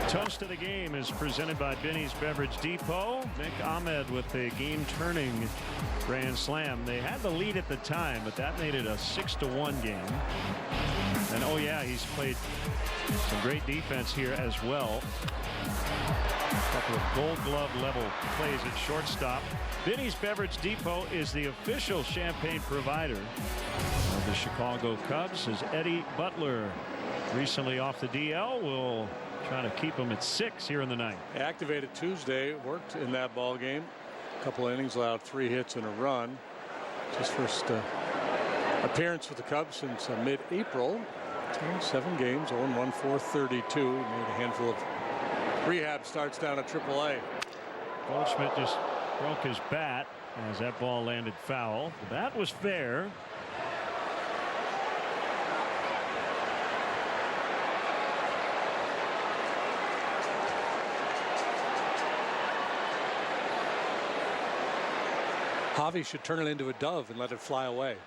Toast of the game is presented by Binny's Beverage Depot. Nick Ahmed with the game-turning grand slam. They had the lead at the time, but that made it a 6-1 game. And oh yeah, he's played some great defense here as well. A couple of Gold Glove level plays at shortstop. Binny's Beverage Depot is the official champagne provider of the Chicago Cubs, as Eddie Butler, recently off the DL, will try to keep him at 6 here in the ninth. Activated Tuesday, worked in that ball game. A couple innings, allowed 3 hits and a run. His first appearance with the Cubs since mid-April. 7 games, 0-1, 432. Made a handful of rehab starts down at AAA. Goldschmidt just broke his bat as that ball landed foul. The bat was fair. Javi should turn it into a dove and let it fly away.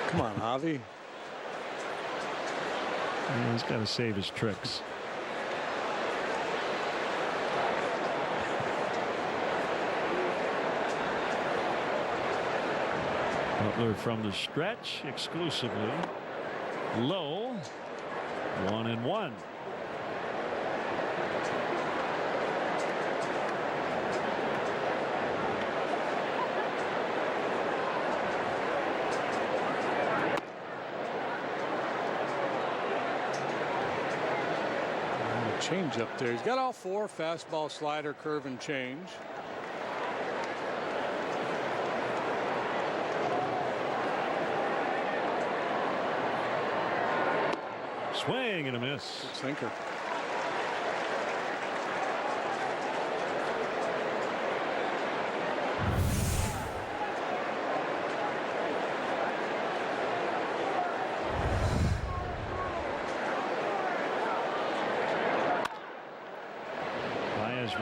Come on, Javi. Yeah, he's got to save his tricks. Butler from the stretch exclusively. Low. 1-1. Change up there. He's got all 4: fastball, slider, curve, and change. Swing and a miss. Good sinker.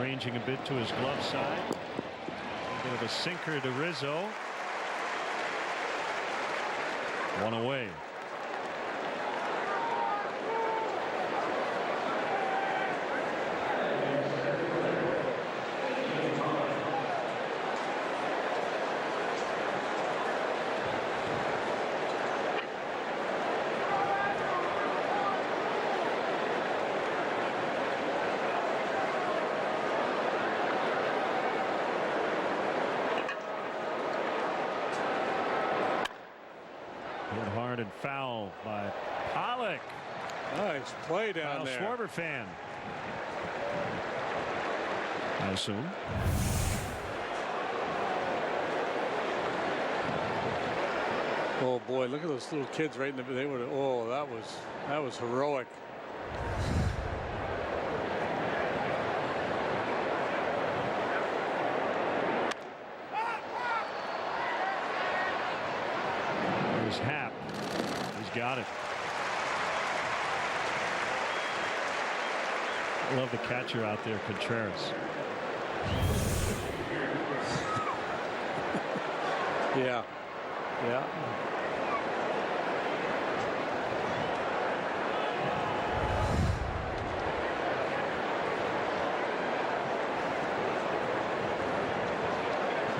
Ranging a bit to his glove side. A bit of a sinker to Rizzo. 1 away. Hard and foul by Pollock. Nice play down there. Schwarber fan, I assume. Oh boy, look at those little kids right in the. They would. Oh, that was heroic. There's Happ. He's got it. I love the catcher out there, Contreras. Yeah. Yeah.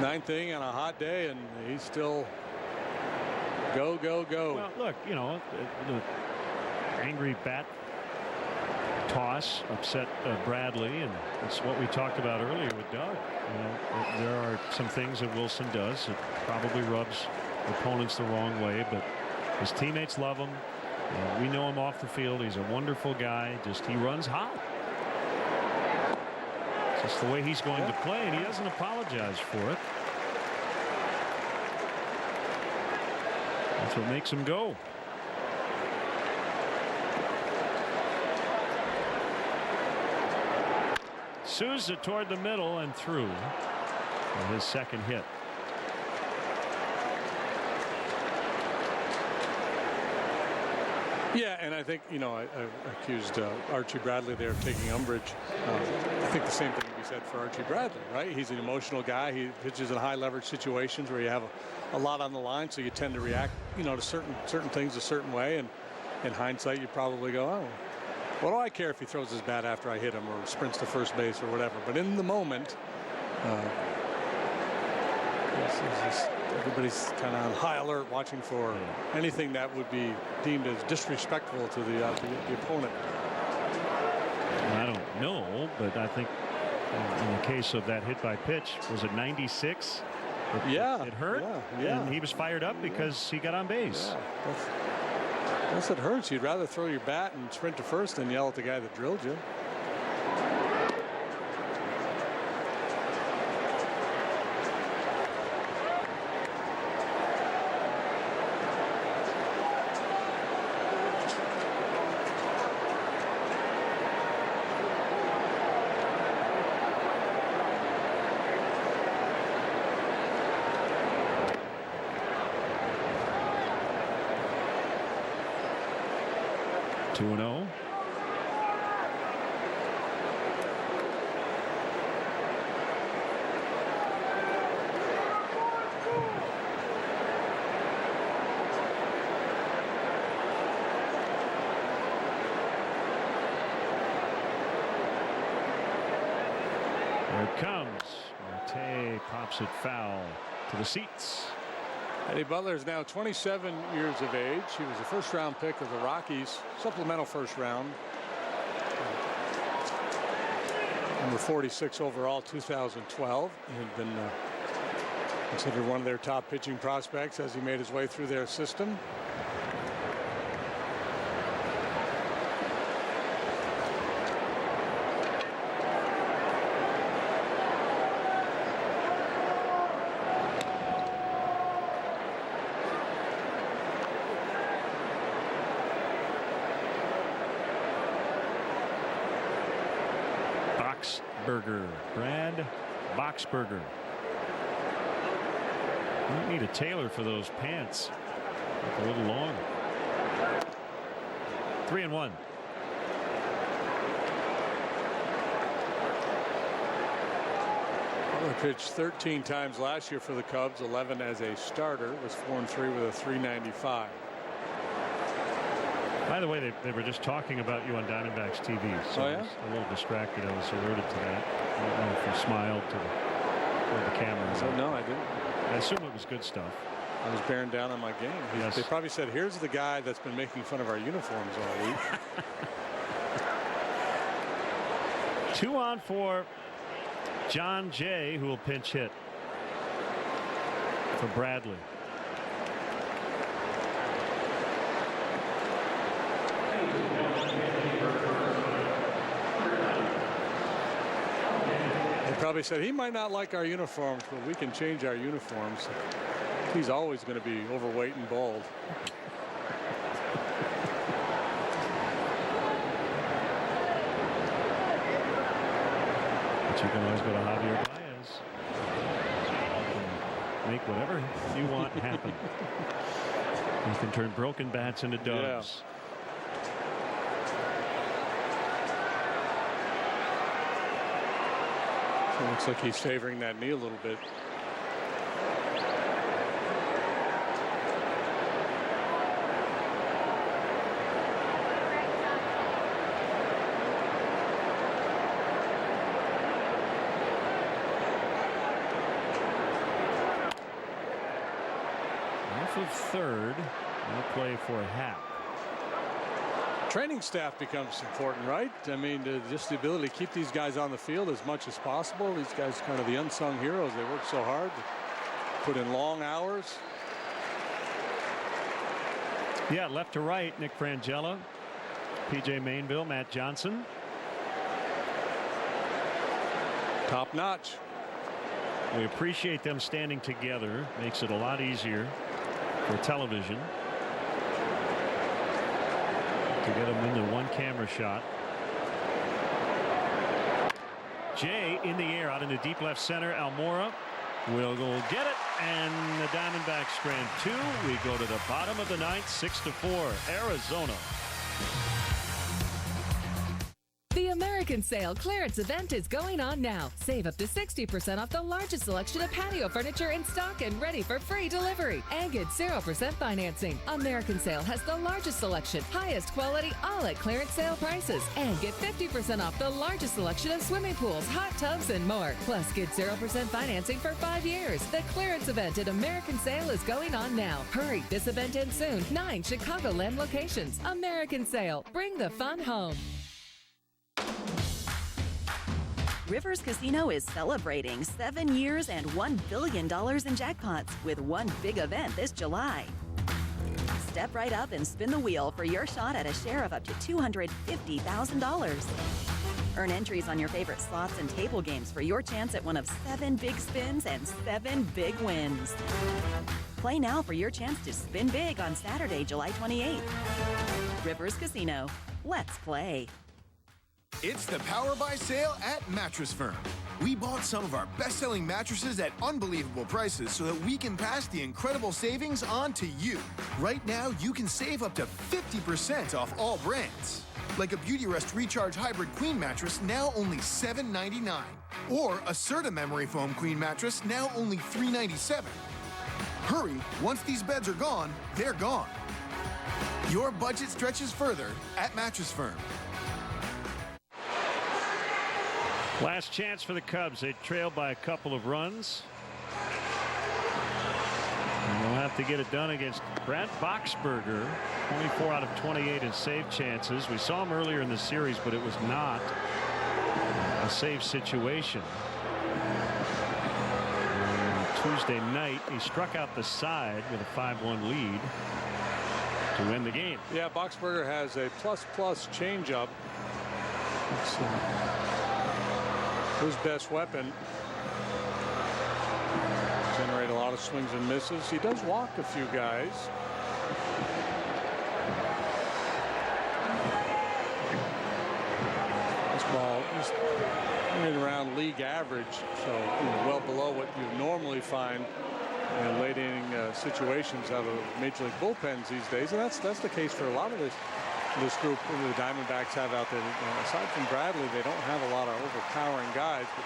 Ninth inning on a hot day, and he's still go, go, go. Well, look, you know, the angry bat toss upset Bradley, and it's what we talked about earlier with Doug. You know, there are some things that Wilson does that probably rubs opponents the wrong way, but his teammates love him. We know him off the field. He's a wonderful guy. Just he runs hot. It's just the way he's going to play, and he doesn't apologize for it. That's what makes him go. Souza toward the middle and through for his second hit. Yeah, and I think, you know, I accused Archie Bradley there of taking umbrage. I think the same thing can be said mindset for Archie Bradley, right? He's an emotional guy. He pitches in high leverage situations where you have a lot on the line, so you tend to react, to certain things a certain way. And in hindsight, you probably go, oh, what do I care if he throws his bat after I hit him or sprints to first base or whatever? But in the moment, everybody's kind of on high alert, watching for anything that would be deemed as disrespectful to the opponent. I don't know, but I think in the case of that hit by pitch, was it 96? It hurt. And he was fired up because he got on base. Yes, it hurts. You'd rather throw your bat and sprint to first than yell at the guy that drilled you. Pops it foul to the seats. Eddie Butler is now 27 years of age. He was a first-round pick of the Rockies, supplemental first round. Number 46 overall, 2012. He had been considered one of their top pitching prospects as he made his way through their system. Brad Boxberger. You need a tailor for those pants. Look a little long. 3-1. Butler pitched 13 times last year for the Cubs, 11 as a starter. Was 4-3 with a 395. By the way, they were just talking about you on Diamondbacks TV, so I was a little distracted. I was alerted to that. I don't know if you smiled to the camera. So, no, I didn't. I assume it was good stuff. I was bearing down on my game. Yes. They probably said, here's the guy that's been making fun of our uniforms all week. 2 on for John Jay, who will pinch hit for Bradley. Probably said he might not like our uniforms, but we can change our uniforms. He's always going to be overweight and bald. But you can always go to Javier Baez. Make whatever you want happen. You can turn broken bats into doves. Yeah. It looks like he's favoring that knee a little bit. Off of third, no play for Happ. Training staff becomes important, right? I mean, just the ability to keep these guys on the field as much as possible. These guys kind of the unsung heroes. They work so hard, put in long hours. Yeah, left to right, Nick Frangella, PJ Mainville, Matt Johnson. Top notch. We appreciate them standing together. Makes it a lot easier for television to get them into one camera shot. Jay in the air out into deep left center. Almora will go get it, and the Diamondbacks strand 2. We go to the bottom of the ninth, 6-4, Arizona. The American American Sale clearance event is going on now. Save up to 60% off the largest selection of patio furniture in stock and ready for free delivery. And get 0% financing. American Sale has the largest selection, highest quality, all at clearance sale prices. And get 50% off the largest selection of swimming pools, hot tubs, and more. Plus, get 0% financing for 5 years. The clearance event at American Sale is going on now. Hurry, this event ends soon. 9 Chicagoland locations. American Sale. Bring the fun home. Rivers Casino is celebrating 7 years and $1 billion in jackpots with one big event this July. Step right up and spin the wheel for your shot at a share of up to $250,000. Earn entries on your favorite slots and table games for your chance at one of 7 big spins and 7 big wins. Play now for your chance to spin big on Saturday, July 28th. Rivers Casino. Let's play. It's the Power Buy sale at Mattress Firm. We bought some of our best-selling mattresses at unbelievable prices so that we can pass the incredible savings on to you. Right now, you can save up to 50% off all brands. Like a Beautyrest Recharge Hybrid Queen mattress, now only $7.99. Or a Serta Memory Foam Queen mattress, now only $3.97. Hurry, once these beds are gone, they're gone. Your budget stretches further at Mattress Firm. Last chance for the Cubs. They trail by a couple of runs. And they'll have to get it done against Brent Boxberger. 24 out of 28 in save chances. We saw him earlier in the series, but it was not a save situation. And Tuesday night, he struck out the side with a 5-1 lead to win the game. Yeah, Boxberger has a plus changeup. It's his best weapon. Generate a lot of swings and misses. He does walk a few guys. This ball is right around league average, so well below what you normally find in late inning situations out of Major League bullpens these days, and that's the case for a lot of this group the Diamondbacks have out there. Aside from Bradley, they don't have a lot of overpowering guys, but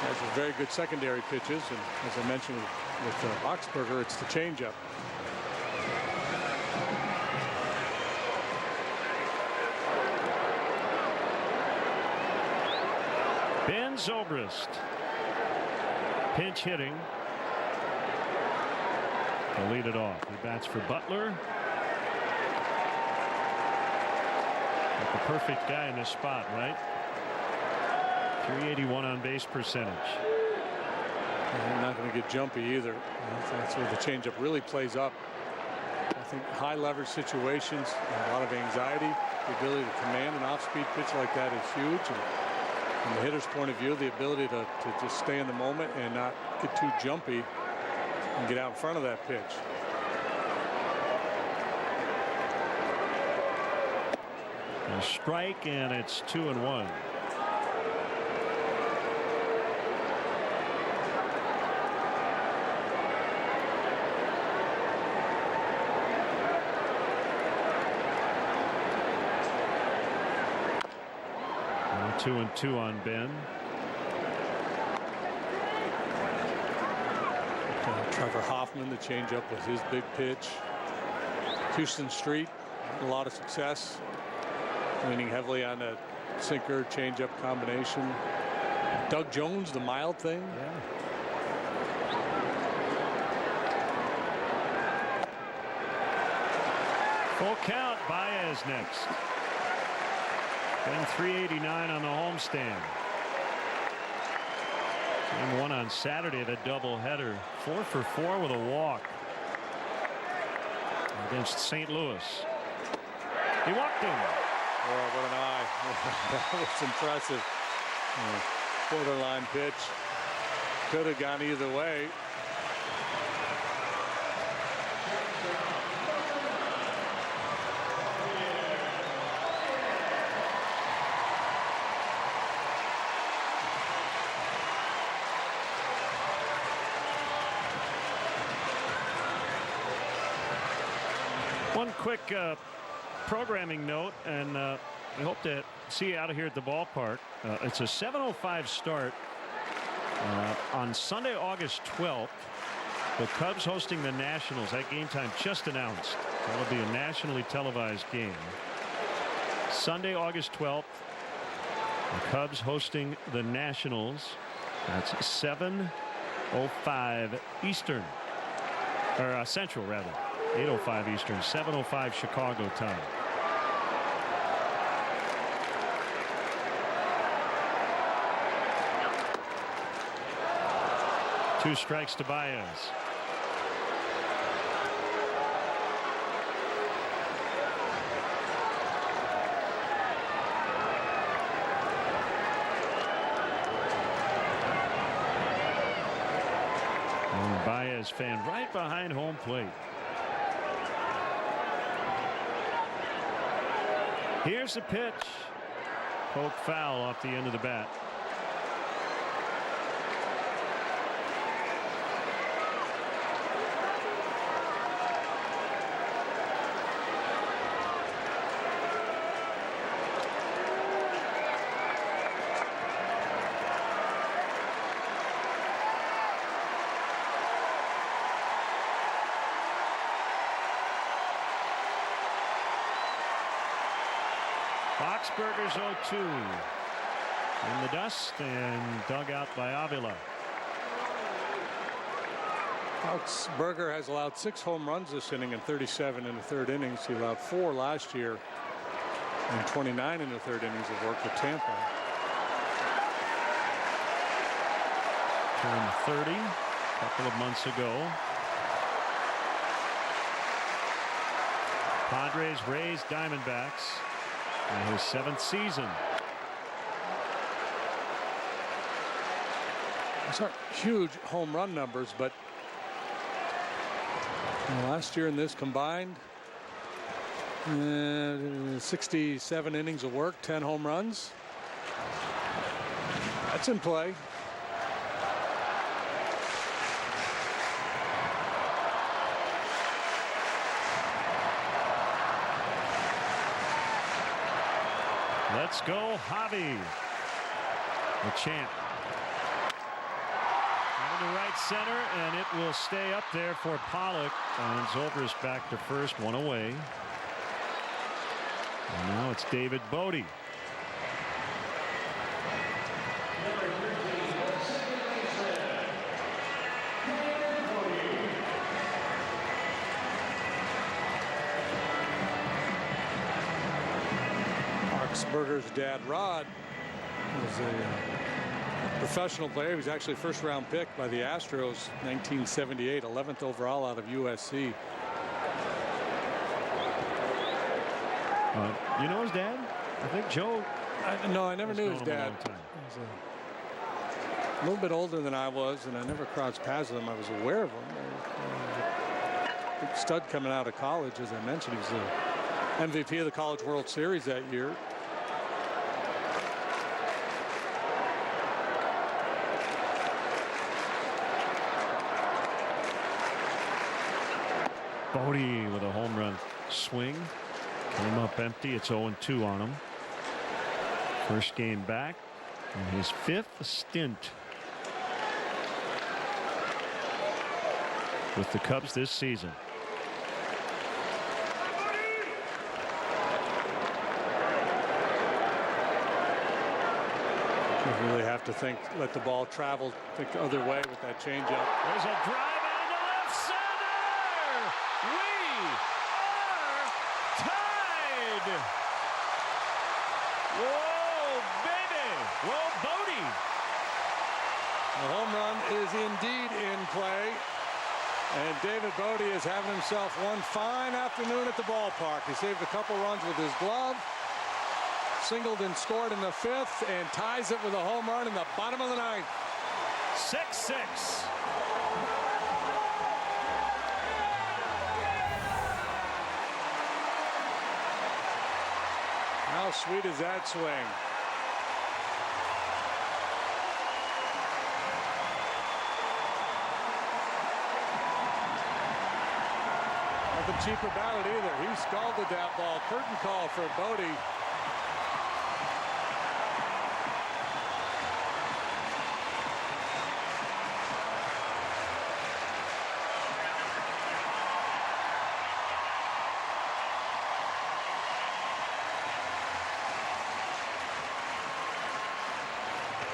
has some very good secondary pitches, and as I mentioned with Boxberger, it's the changeup. Ben Zobrist, pinch hitting. He'll lead it off. He bats for Butler. Like the perfect guy in this spot, right? 381 on base percentage. And not going to get jumpy either. That's where the changeup really plays up. I think high leverage situations, a lot of anxiety, the ability to command an off-speed pitch like that is huge. And from the hitter's point of view, the ability to just stay in the moment and not get too jumpy and get out in front of that pitch. A strike, and it's 2-1. And 2-2 on Ben. Trevor Hoffman, the changeup was his big pitch. Houston Street, a lot of success, leaning heavily on a sinker changeup combination. Doug Jones, the mild thing. Yeah. Full count. Baez next. Ben 389 on the homestand. Game 1 on Saturday, the doubleheader. 4 for 4 with a walk against St. Louis. He walked him. Oh, what an eye. That was impressive. Borderline pitch. Could have gone either way. One quick programming note, and we hope to see you out of here at the ballpark. It's a 7:05 start on Sunday, August 12th. The Cubs hosting the Nationals. That game time just announced. That'll be a nationally televised game. Sunday, August 12th. The Cubs hosting the Nationals. That's 7:05 Eastern. Or Central, rather. 8:05 Eastern. 7:05 Chicago time. Two strikes to Baez. And Baez fan right behind home plate. Here's the pitch. Poke foul off the end of the bat. Boxberger's 0-2 in the dust and dug out by Avila. Boxberger has allowed 6 home runs this inning and 37 in the 3rd innings. He allowed 4 last year and 29 in the 3rd innings of work with Tampa. Turned 30 a couple of months ago. Padres, Rays, Diamondbacks. In his 7th season. Those aren't huge home run numbers, but last year in this combined 67 innings of work, 10 home runs. That's in play. Let's go, Javi. The champ. Into right center, and it will stay up there for Pollock. And Zobrist back to first, 1 away. And now it's David Bodie. Boxberger's dad, Rod, was a professional player. He was actually a first-round pick by the Astros, 1978, 11th overall out of USC. You know his dad? I think Joe. No, I never knew his dad. He was a little bit older than I was, and I never crossed paths with him. I was aware of him. Big stud coming out of college, as I mentioned. He was the MVP of the College World Series that year. Bodie with a home run swing. Came up empty. It's 0-2 on him. First game back in his 5th stint with the Cubs this season. You really have to think, let the ball travel, think the other way with that changeup. There's a drive into left center. We are tied. Whoa, baby. Whoa, Bodie. The home run is indeed in play. And David Bodie is having himself one fine afternoon at the ballpark. He saved a couple runs with his glove. Singled and scored in the 5th and ties it with a home run in the bottom of the 9th. 6-6. How sweet is that swing? Nothing cheap about it either. He scalded that ball. Curtain call for Bodie.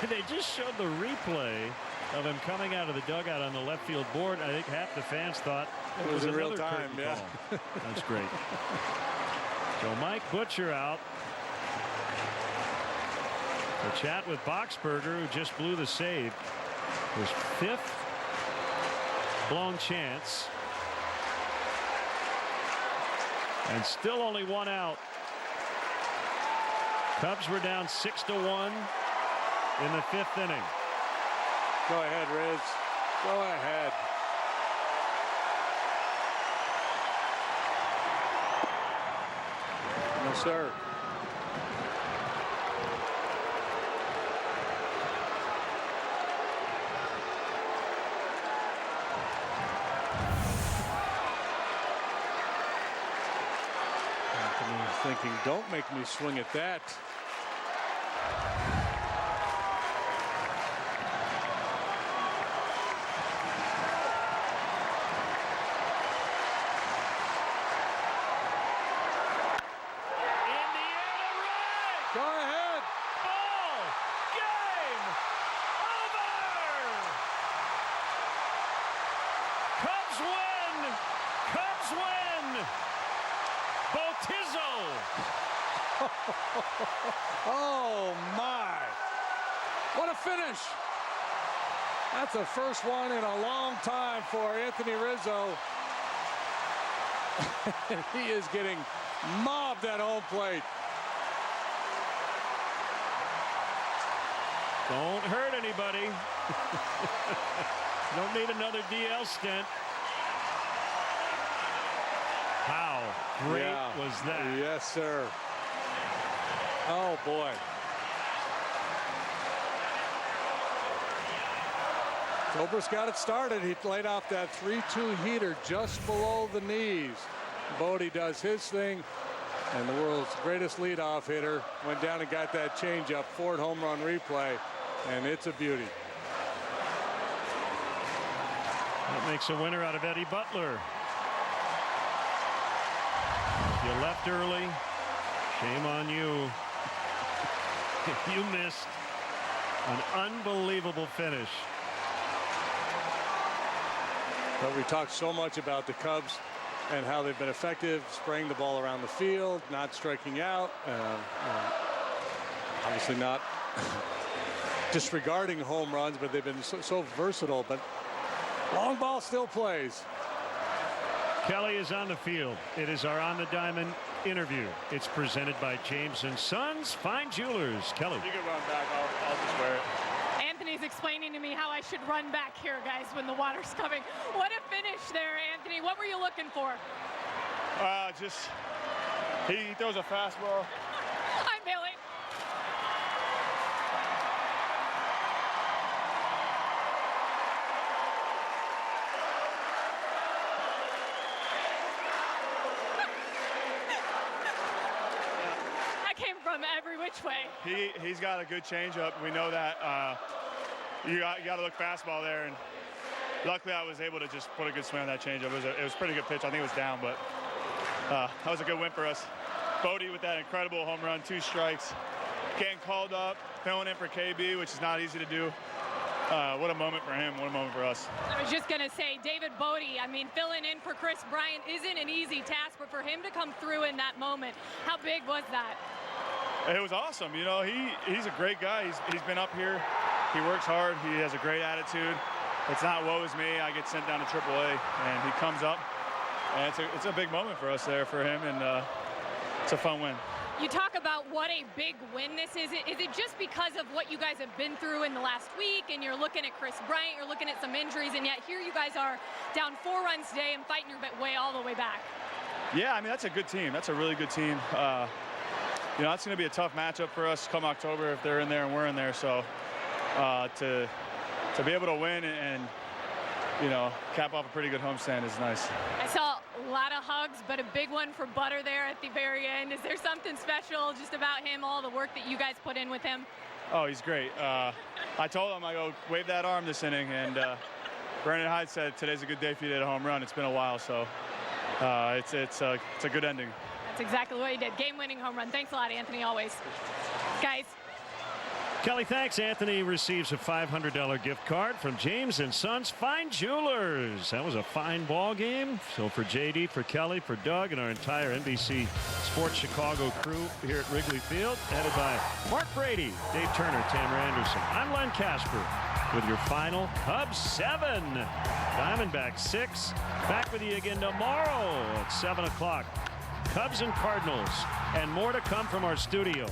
They just showed the replay of him coming out of the dugout on the left field board. I think half the fans thought it was in real another time. curtain Yeah. call. That's great. So Mike Butcher out. The chat with Boxberger, who just blew the save. His 5th blown chance. And still only 1 out. Cubs were down 6-1 in the 5th inning. Go ahead, Riz. Go ahead. No, sir. Thinking, don't make me swing at that. Go ahead. Ball game over. Cubs win. Cubs win. Botizzo. Oh my. What a finish. That's the first one in a long time for Anthony Rizzo. He is getting mobbed at home plate. Don't hurt anybody. Don't need another DL stint. How great was that? Yes, sir. Oh, boy. Zobrist got it started. He laid off that 3-2 heater just below the knees. Bodie does his thing, and the world's greatest leadoff hitter went down and got that changeup. Ford home run replay, and it's a beauty. That makes a winner out of Eddie Butler. You left early. Shame on you. You missed an unbelievable finish. But we talked so much about the Cubs and how they've been effective spraying the ball around the field, not striking out, obviously not disregarding home runs, but they've been so versatile. But long ball still plays. Kelly is on the field. It is our On the Diamond interview. It's presented by James & Sons Fine Jewelers. Kelly. You can run back. I'll just wear it. Anthony's explaining to me how I should run back here, guys, when the water's coming. What a finish there, Anthony. What were you looking for? Just he throws a fastball. I'm Billy. I came from every which way. He's got a good changeup. We know that. You got to look fastball there, and luckily I was able to just put a good swing on that changeup. It was a pretty good pitch. I think it was down, but that was a good win for us. Bodie with that incredible home run, 2 strikes, getting called up, filling in for KB, which is not easy to do. What a moment for him. What a moment for us. I was just going to say, David Bodie, I mean, filling in for Chris Bryant isn't an easy task, but for him to come through in that moment, how big was that? It was awesome. You know, he's a great guy. He's been up here. He works hard. He has a great attitude. It's not woe is me. I get sent down to AAA, and he comes up. And it's a big moment for us there for him, and it's a fun win. You talk about what a big win this is. Is it just because of what you guys have been through in the last week, and you're looking at Chris Bryant, you're looking at some injuries, and yet here you guys are down 4 runs today and fighting your way all the way back? Yeah, I mean, that's a good team. That's a really good team. You know, that's going to be a tough matchup for us come October if they're in there and we're in there. So to be able to win and you know, cap off a pretty good homestand is nice. I saw a lot of hugs, but a big one for Butter there at the very end. Is there something special just about him, all the work that you guys put in with him? Oh, he's great. I told him, I go, wave that arm this inning, and Brandon Hyde said today's a good day for you to hit a home run. It's been a while, so it's a good ending. That's exactly what he did. Game-winning home run. Thanks a lot, Anthony, always. Guys, Kelly, thanks. Anthony receives a $500 gift card from James & Sons Fine Jewelers. That was a fine ball game. So for JD, for Kelly, for Doug, and our entire NBC Sports Chicago crew here at Wrigley Field, headed by Mark Brady, Dave Turner, Tamara Anderson. I'm Len Casper with your final Cubs 7, Diamondbacks 6. Back with you again tomorrow at 7 o'clock. Cubs and Cardinals, and more to come from our studio.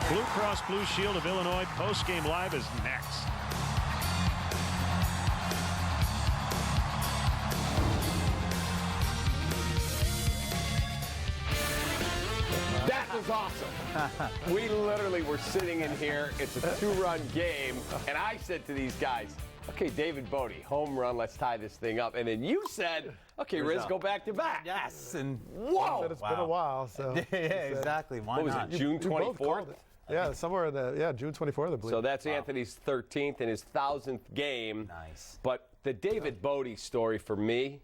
Blue Cross Blue Shield of Illinois Postgame Live is next. That was awesome. We literally were sitting in here. It's a 2-run game. And I said to these guys, okay, David Bodie, home run, let's tie this thing up. And then you said, okay, Riz, go back to back. Yes. And whoa. It's been a while. So yeah, exactly. Why what was not? it, June 24th? Yeah, somewhere in June 24th, I believe. So that's Anthony's 13th and his 1,000th game. Nice. But the David Bodie story for me,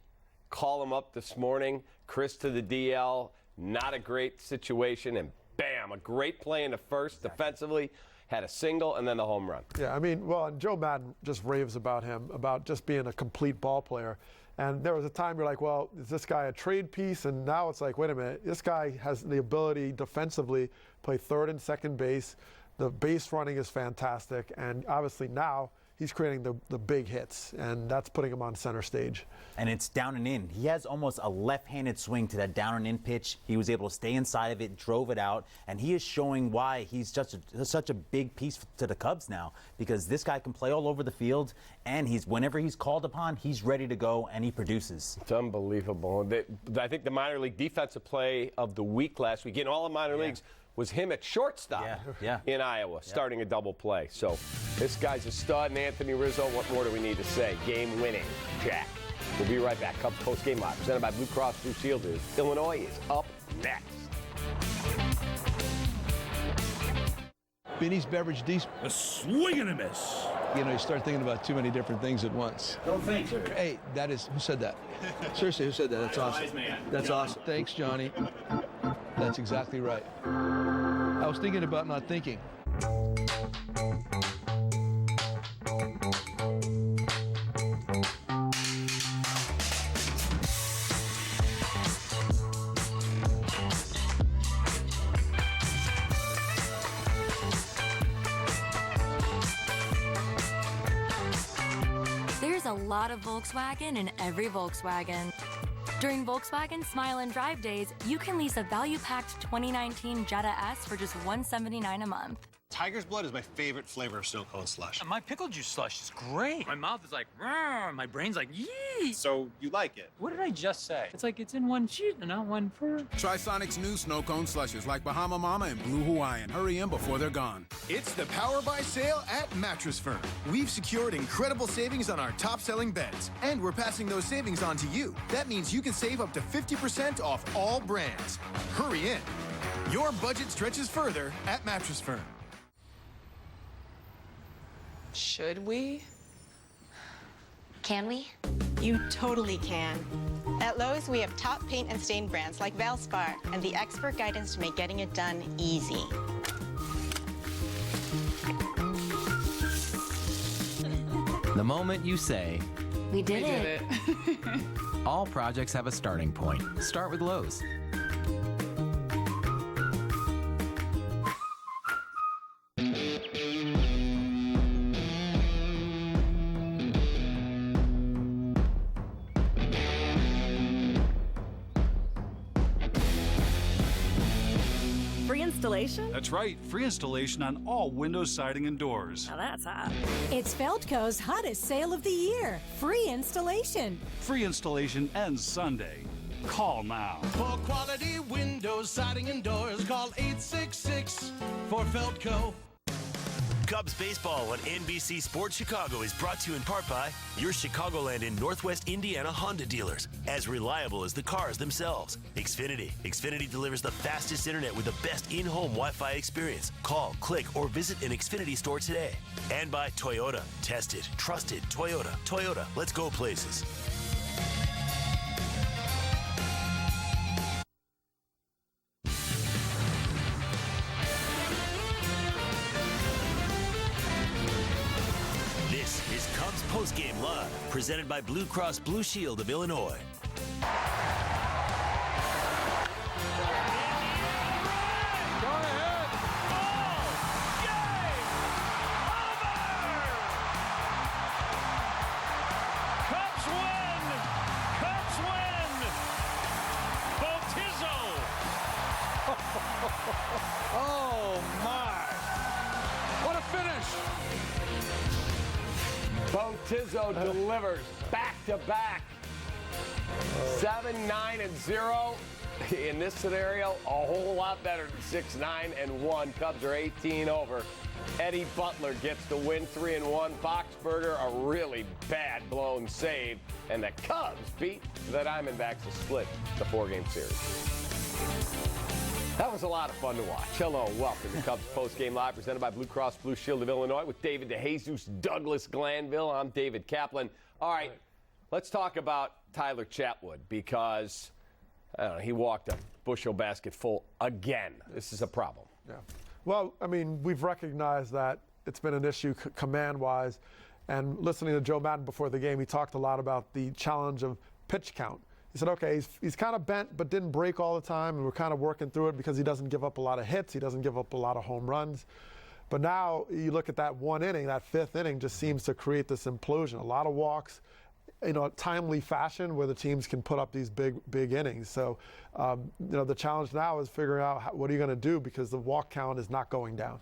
call him up this morning, Chris to the DL, not a great situation, and bam, a great play in the first defensively, had a single, and then the home run. Yeah, I mean, well, and Joe Madden just raves about him, about just being a complete ball player. And there was a time you're like, well, is this guy a trade piece? And now it's like, wait a minute, this guy has the ability defensively play third and second base. The base running is fantastic. And obviously now he's creating the big hits, and that's putting him on center stage. And it's down and in. He has almost a left-handed swing to that down and in pitch. He was able to stay inside of it, drove it out, and he is showing why he's just such a big piece to the Cubs now, because this guy can play all over the field, and whenever he's called upon, he's ready to go, and he produces. It's unbelievable. I think the minor league defensive play of the week last week in all the minor leagues was him at shortstop in Iowa, starting a double play. So this guy's a stud, and Anthony Rizzo, what more do we need to say? Game winning, Jack. We'll be right back. Cubs Postgame Live, presented by Blue Cross Blue Shield. Illinois is up next. Benny's Beverage Diesel. A swing and a miss. You know, you start thinking about too many different things at once. Don't think, sir. Hey, who said that? Seriously, who said that? That's awesome. That's awesome. Thanks, Johnny. That's exactly right. I was thinking about not thinking. There's a lot of Volkswagen in every Volkswagen. During Volkswagen Smile and Drive Days, you can lease a value-packed 2019 Jetta S for just $179 a month. Tiger's Blood is my favorite flavor of snow cone slush. My pickle juice slush is great. My mouth is like, my brain's like, yee. So you like it? What did I just say? It's like it's in one sheet and not one for. Try Sonic's new snow cone slushes like Bahama Mama and Blue Hawaiian. Hurry in before they're gone. It's the Power Buy Sale at Mattress Firm. We've secured incredible savings on our top-selling beds, and we're passing those savings on to you. That means you can save up to 50% off all brands. Hurry in. Your budget stretches further at Mattress Firm. Should we? Can we? You totally can. At Lowe's, we have top paint and stain brands like Valspar and the expert guidance to make getting it done easy. The moment you say, We did it. all projects have a starting point. Start with Lowe's. Installation? That's right, free installation on all windows, siding, and doors. Now that's hot. It's Feldco's hottest sale of the year. Free installation. Free installation ends Sunday. Call now. For quality windows, siding, and doors, call 866 for Feldco. Cubs baseball on NBC Sports Chicago is brought to you in part by your Chicagoland and Northwest Indiana Honda dealers. As reliable as the cars themselves. Xfinity. Xfinity delivers the fastest internet with the best in-home Wi-Fi experience. Call, click, or visit an Xfinity store today. And by Toyota. Tested, trusted Toyota. Toyota, let's go places. Postgame Live, presented by Blue Cross Blue Shield of Illinois. Oh, my. What a finish. Bo delivers back-to-back. 7-9-0. In this scenario, a whole lot better than 6-9-1. Cubs are 18 over. Eddie Butler gets the win, 3-1. Boxberger, a really bad blown save. And the Cubs beat the Diamondbacks to split the 4-game series. That was a lot of fun to watch. Hello, welcome to Cubs Postgame Live, presented by Blue Cross Blue Shield of Illinois with David DeJesus, Douglas Glanville. I'm David Kaplan. All right, let's talk about Tyler Chatwood because I don't know, he walked a bushel basket full again. This is a problem. Yeah. Well, I mean, we've recognized that it's been an issue command-wise. And listening to Joe Madden before the game, he talked a lot about the challenge of pitch count. He said, okay, he's kind of bent but didn't break all the time, and we're kind of working through it because he doesn't give up a lot of hits. He doesn't give up a lot of home runs. But now you look at that one inning, that fifth inning just seems to create this implosion. A lot of walks, timely fashion where the teams can put up these big innings. So, the challenge now is figuring out what are you going to do because the walk count is not going down.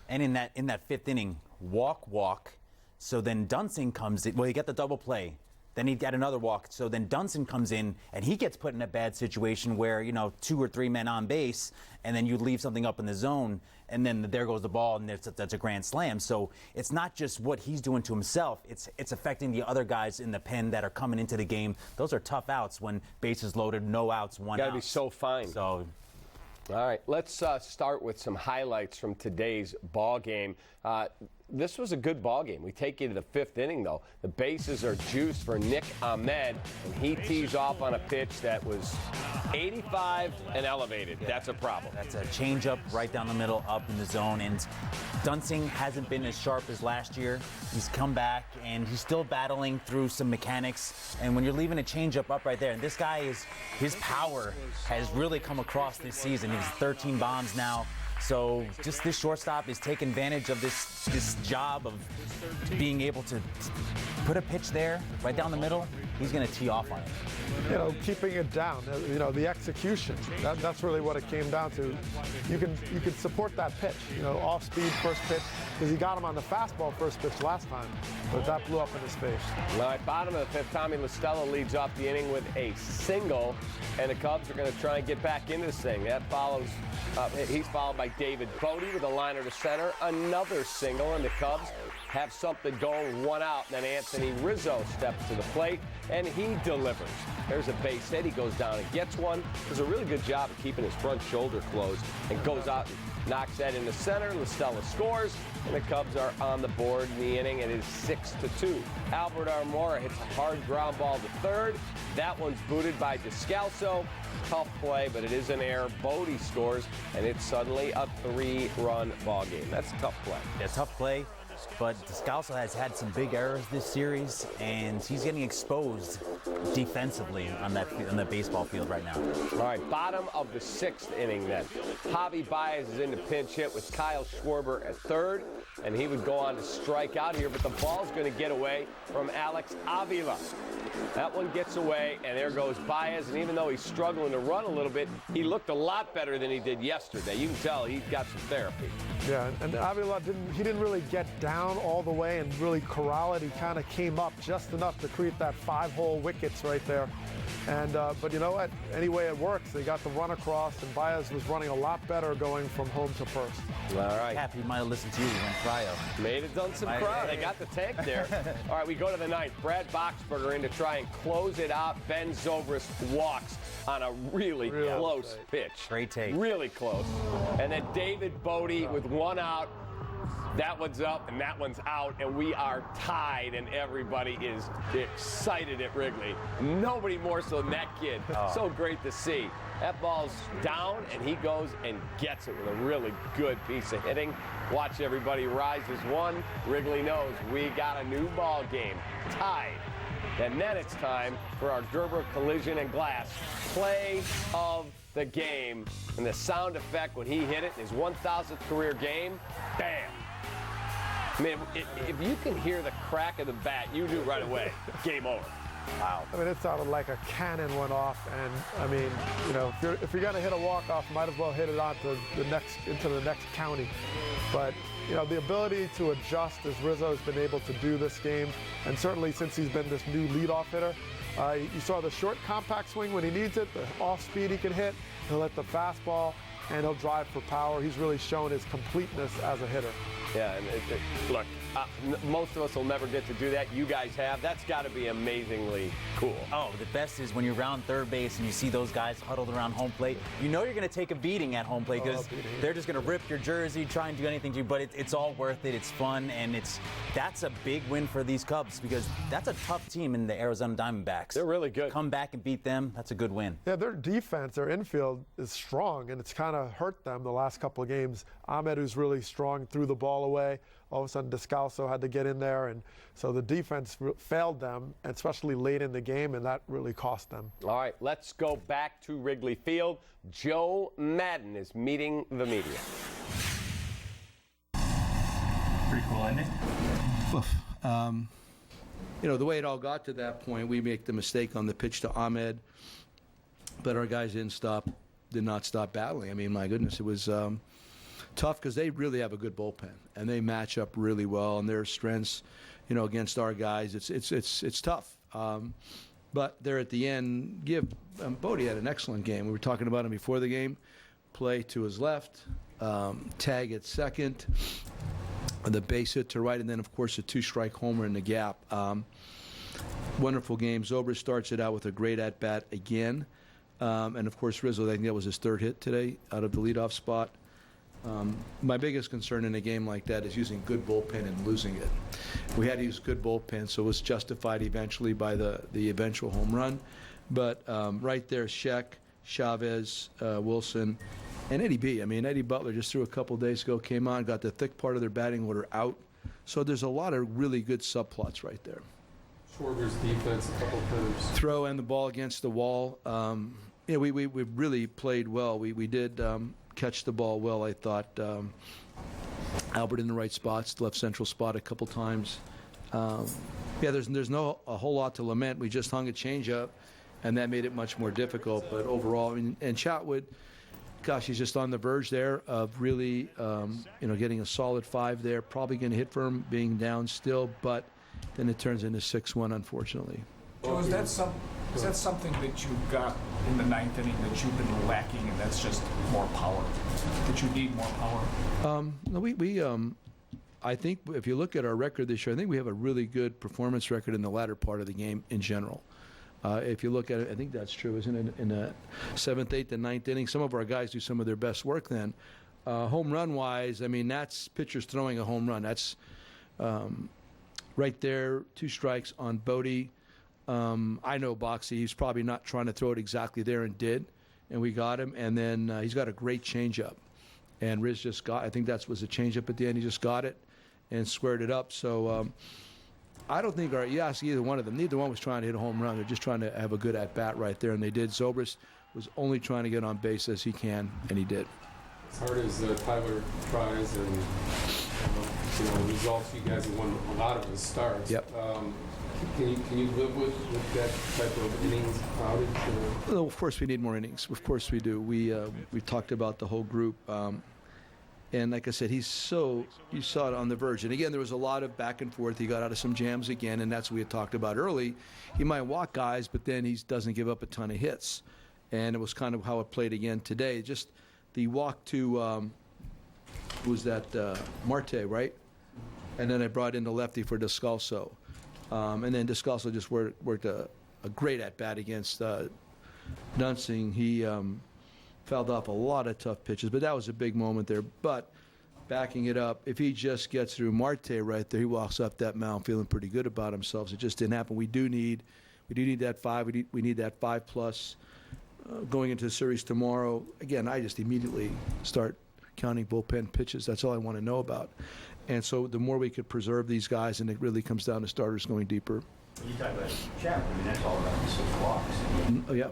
And in that fifth inning, walk. So then Dunsing comes in. Well, you get the double play. Then he got another walk. So then Dunson comes in, and he gets put in a bad situation where, 2 or 3 men on base, and then you leave something up in the zone, and then there goes the ball, and that's a grand slam. So it's not just what he's doing to himself. It's affecting the other guys in the pen that are coming into the game. Those are tough outs when bases loaded, no outs, one out. Got to be so fine. So, all right, let's start with some highlights from today's ball game. This was a good ball game. We take you to the fifth inning, though. The bases are juiced for Nick Ahmed, and he tees off on a pitch that was 85 and elevated. Yeah. That's a problem. That's a changeup right down the middle, up in the zone. And Dunsing hasn't been as sharp as last year. He's come back, and he's still battling through some mechanics. And when you're leaving a changeup up right there, and this guy his power has really come across this season. He's 13 bombs now. So just this shortstop is taking advantage of this job of being able to put a pitch there right down the middle. He's going to tee off on it. Keeping it down. The execution. That's really what it came down to. You can support that pitch. Off speed first pitch because he got him on the fastball first pitch last time, but that blew up in his face. All right, bottom of the fifth, Tommy LaStella leads off the inning with a single, and the Cubs are going to try and get back into this thing. That follows. He's followed by David Bodie with a liner to center, another single, and the Cubs have something going, one out. Then Anthony Rizzo steps to the plate, and he delivers. There's a base hit. He goes down and gets one. Does a really good job of keeping his front shoulder closed and goes out and knocks that in the center. LaStella scores, and the Cubs are on the board in the inning. It is 6-2. Albert Almora hits a hard ground ball to third. That one's booted by Descalso. Tough play, but it is an error. Bodie scores, and it's suddenly a 3-run ball game. That's a tough play. Yeah, tough play. But Descalso has had some big errors this series, and he's getting exposed defensively on the baseball field right now. All right, bottom of the sixth inning then. Javi Baez is in the pinch hit with Kyle Schwarber at third, and he would go on to strike out here, but the ball's going to get away from Alex Avila. That one gets away, and there goes Baez, and even though he's struggling to run a little bit, he looked a lot better than he did yesterday. You can tell he's got some therapy. Yeah, and Avila didn't really get down all the way and really corral it. He kind of came up just enough to create that 5-hole wickets right there. And but you know what? Any way it works, they got the run across, and Baez was running a lot better going from home to first. All right. Happy might have listened to you when cryo. Made it done some cryo. They got the tank there. All right, we go to the ninth. Brad Boxberger in to try and close it out. Ben Zobrist walks on a really close pitch. Great take. Really close. And then David Bodie with one out That one's up and that one's out, and we are tied, and everybody is excited at Wrigley. Nobody more so than that kid. So great to see. That ball's down, and he goes and gets it with a really good piece of hitting. Watch everybody rise as one. Wrigley knows we got a new ball game. Tied. And then it's time for our Gerber Collision and Glass play of the game. And the sound effect when he hit it in his 1,000th career game, bam. I mean, if you can hear the crack of the bat, you knew right away, game over. Wow. I mean, it sounded like a cannon went off, and I mean, you know, if you're gonna hit a walk-off, might as well hit it onto into the next county. But you know, the ability to adjust as Rizzo has been able to do this game, and certainly since he's been this new leadoff hitter, you saw the short compact swing when he needs it, the off speed he can hit. He'll hit the fastball, and he'll drive for power. He's really shown his completeness as a hitter. Yeah, and look, most of us will never get to do that. You guys have. That's got to be amazingly cool. Oh, the best is when you're around third base and you see those guys huddled around home plate. You know you're going to take a beating at home plate because they're just going to rip your jersey, try and do anything to you, but it's all worth it. It's fun, and that's a big win for these Cubs because that's a tough team in the Arizona Diamondbacks. They're really good. Come back and beat them, that's a good win. Yeah, their defense, their infield is strong, and it's kind of hurt them the last couple of games. Ahmed, who's really strong, threw the ball away. All of a sudden, Descalso had to get in there, and so the defense failed them, especially late in the game, and that really cost them. All right, let's go back to Wrigley Field. Joe Madden is meeting the media. Pretty cool ending. You know, the way it all got to that point, we make the mistake on the pitch to Ahmed, but our guys did not stop battling. I mean, my goodness, it was tough because they really have a good bullpen and they match up really well, and their strengths, you know, against our guys, it's tough. But there at the end, Bodie had an excellent game. We were talking about him before the game. Play to his left, tag at second, the base hit to right, and then of course a 2-strike homer in the gap. Wonderful game. Zobrist starts it out with a great at bat again, and of course Rizzo, I think that was his third hit today out of the leadoff spot. My biggest concern in a game like that is using good bullpen and losing it. We had to use good bullpen, so it was justified eventually by the eventual home run. But right there, Sheck, Chavez, Wilson, and Eddie B. I mean, Eddie Butler just threw a couple days ago, came on, got the thick part of their batting order out. So there's a lot of really good subplots right there. Schwarber's defense a couple times. Throw and the ball against the wall. Yeah, we really played well. We did catch the ball well, I thought. Albert in the right spots, left central spot a couple times. Yeah, there's a whole lot to lament. We just hung a changeup, and that made it much more difficult. But overall, I mean, and Chatwood, gosh, he's just on the verge there of really, getting a solid 5 there. Probably going to hit for him, being down still, but then it turns into 6-1, unfortunately. So is that something that you got in the 9th inning that you've been lacking, and that's just more power? That you need more power? No, I think if you look at our record this year, I think we have a really good performance record in the latter part of the game in general. If you look at it, I think that's true, isn't it? In the 7th, 8th, and 9th inning, some of our guys do some of their best work then. Home run-wise, I mean, that's pitchers throwing a home run. That's right there, 2 strikes on Bodie. I know Boxy, he's probably not trying to throw it exactly there and did, and we got him. And then he's got a great changeup. And Riz just I think that was a changeup at the end. He just got it and squared it up. So I don't think you ask either one of them. Neither one was trying to hit a home run. They're just trying to have a good at-bat right there, and they did. Zobrist was only trying to get on base as he can, and he did. As hard as Tyler tries and the results, you guys have won a lot of his starts. Yep. Can you live with that type of innings outage? Well, of course we need more innings. Of course we do. We talked about the whole group. And like I said, you saw it on the verge. And again, there was a lot of back and forth. He got out of some jams again, and that's what we had talked about early. He might walk guys, but then he doesn't give up a ton of hits. And it was kind of how it played again today. Just the walk to, Marte, right? And then I brought in the lefty for Descalso. And then Descalso just worked a great at-bat against Dunsing. He fouled off a lot of tough pitches, but that was a big moment there. But backing it up, if he just gets through Marte right there, he walks up that mound feeling pretty good about himself. It just didn't happen. We do need that 5. We need that 5+. Going into the series tomorrow, again, I just immediately start counting bullpen pitches. That's all I want to know about. And so the more we could preserve these guys, and it really comes down to starters going deeper. When you talk about Chapman, I mean, that's all about the 6 walks. Oh, yeah.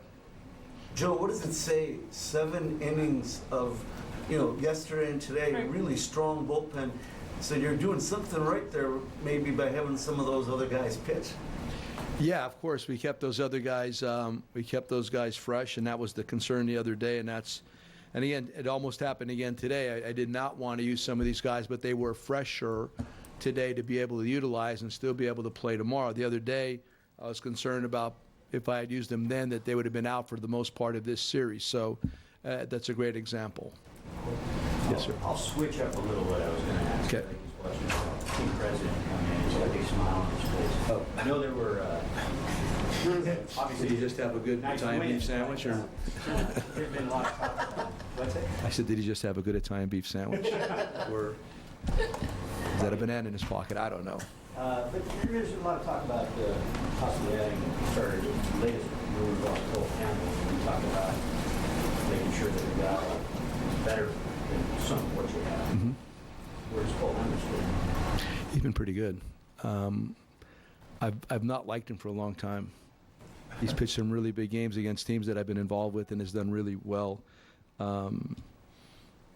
Joe, what does it say? 7 innings of, yesterday and today, really strong bullpen. So you're doing something right there, maybe by having some of those other guys pitch. Yeah, of course. We kept those other guys. We kept those guys fresh, and that was the concern the other day. And again, it almost happened again today. I did not want to use some of these guys, but they were fresher today to be able to utilize and still be able to play tomorrow. The other day, I was concerned about if I had used them then, that they would have been out for the most part of this series. So that's a great example. Yes, sir. I'll switch up a little what I was going to ask. Okay. Team president come in, he's got a big smile on his face. Oh, I know there were. Obviously, did he just have a good Italian beef sandwich, or? There's been a lot of talk. What's that? I said, did he just have a good Italian beef sandwich, or is that a banana in his pocket? I don't know. But there's a lot of talk about possibly adding the latest move off Cole Campbell. We talk about making sure that we got better than some of what you have. Mm-hmm. Where's Cole Campbell? He's been pretty good. I've not liked him for a long time. He's pitched some really big games against teams that I've been involved with and has done really well.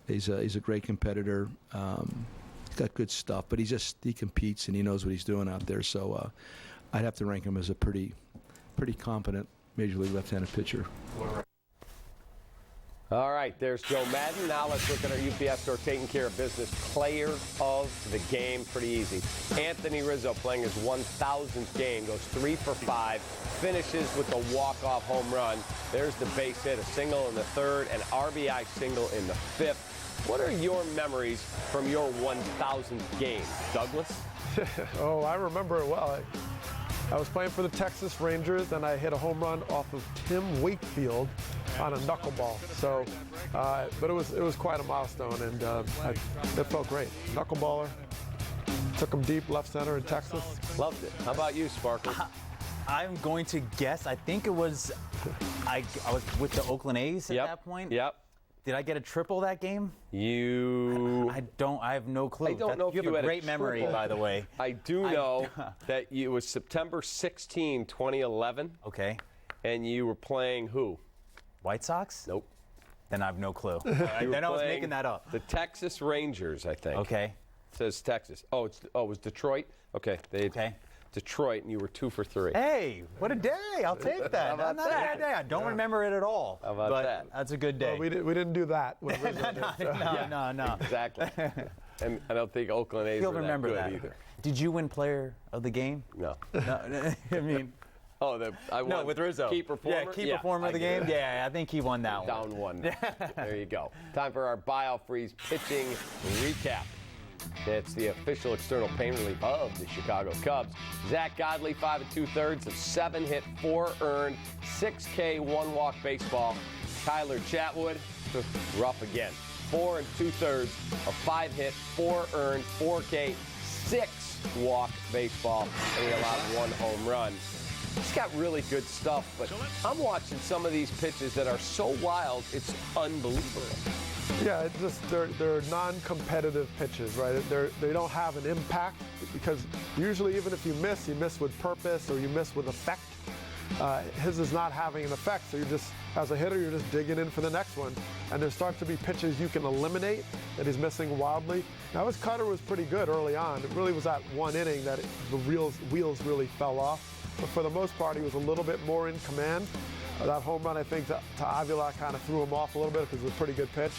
He's a great competitor. He's got good stuff, but he competes and he knows what he's doing out there. So I'd have to rank him as a pretty competent Major League left-handed pitcher. All right, there's Joe Madden. Now let's look at our UPS Store Taking Care of Business Player of the Game. Pretty easy. Anthony Rizzo playing his 1,000th game, goes 3 for 5, finishes with a walk-off home run. There's the base hit, a single in the 3rd, an RBI single in the 5th. What are your memories from your 1,000th game, Douglas? Oh, I remember it well. I was playing for the Texas Rangers, and I hit a home run off of Tim Wakefield on a knuckleball. So, but it was quite a milestone, and it felt great. Knuckleballer, took him deep left center in Texas. Loved it. How about you, Sparkles? I'm going to guess. I think it was. I was with the Oakland A's at that point. Yep. Did I get a triple that game? I have no clue. I don't know if you have a had great memory, by the way. I do know that it was September 16, 2011. Okay. And you were playing who? White Sox? Nope. Then I have no clue. Then I was making that up. The Texas Rangers, I think. Okay. It says Texas. Oh, it was Detroit? Okay. Detroit, and you were 2 for 3. Hey, what a day. I'll take that. How about Not a that? bad day. I don't remember it at all. How about that? That's a good day. Well, we didn't do that. When No. Exactly. And I don't think Oakland A's You'll were remember that that good either. Did you win player of the game? No. I mean... I won with Rizzo. Key performer? Yeah, key performer of the game? Yeah, I think he won that one. Down 1. There you go. Time for our BioFreeze pitching recap. It's the official external pain relief of the Chicago Cubs. Zack Godley, 5 2/3 of 7 hit, 4 earned, 6K, 1 walk baseball. Tyler Chatwood, rough again. 4 2/3 of 5 hit, 4 earned, 4K, 6 walk baseball. And he allowed 1 home run. He's got really good stuff, but I'm watching some of these pitches that are so wild, it's unbelievable. Yeah, it's just they're non-competitive pitches, right? They don't have an impact because usually even if you miss with purpose or you miss with effect. His is not having an effect, so as a hitter, you're just digging in for the next one. And there starts to be pitches you can eliminate that he's missing wildly. Now his cutter was pretty good early on. It really was that 1 inning that the wheels really fell off. But for the most part, he was a little bit more in command. That home run, I think, to Avila kind of threw him off a little bit because it was a pretty good pitch.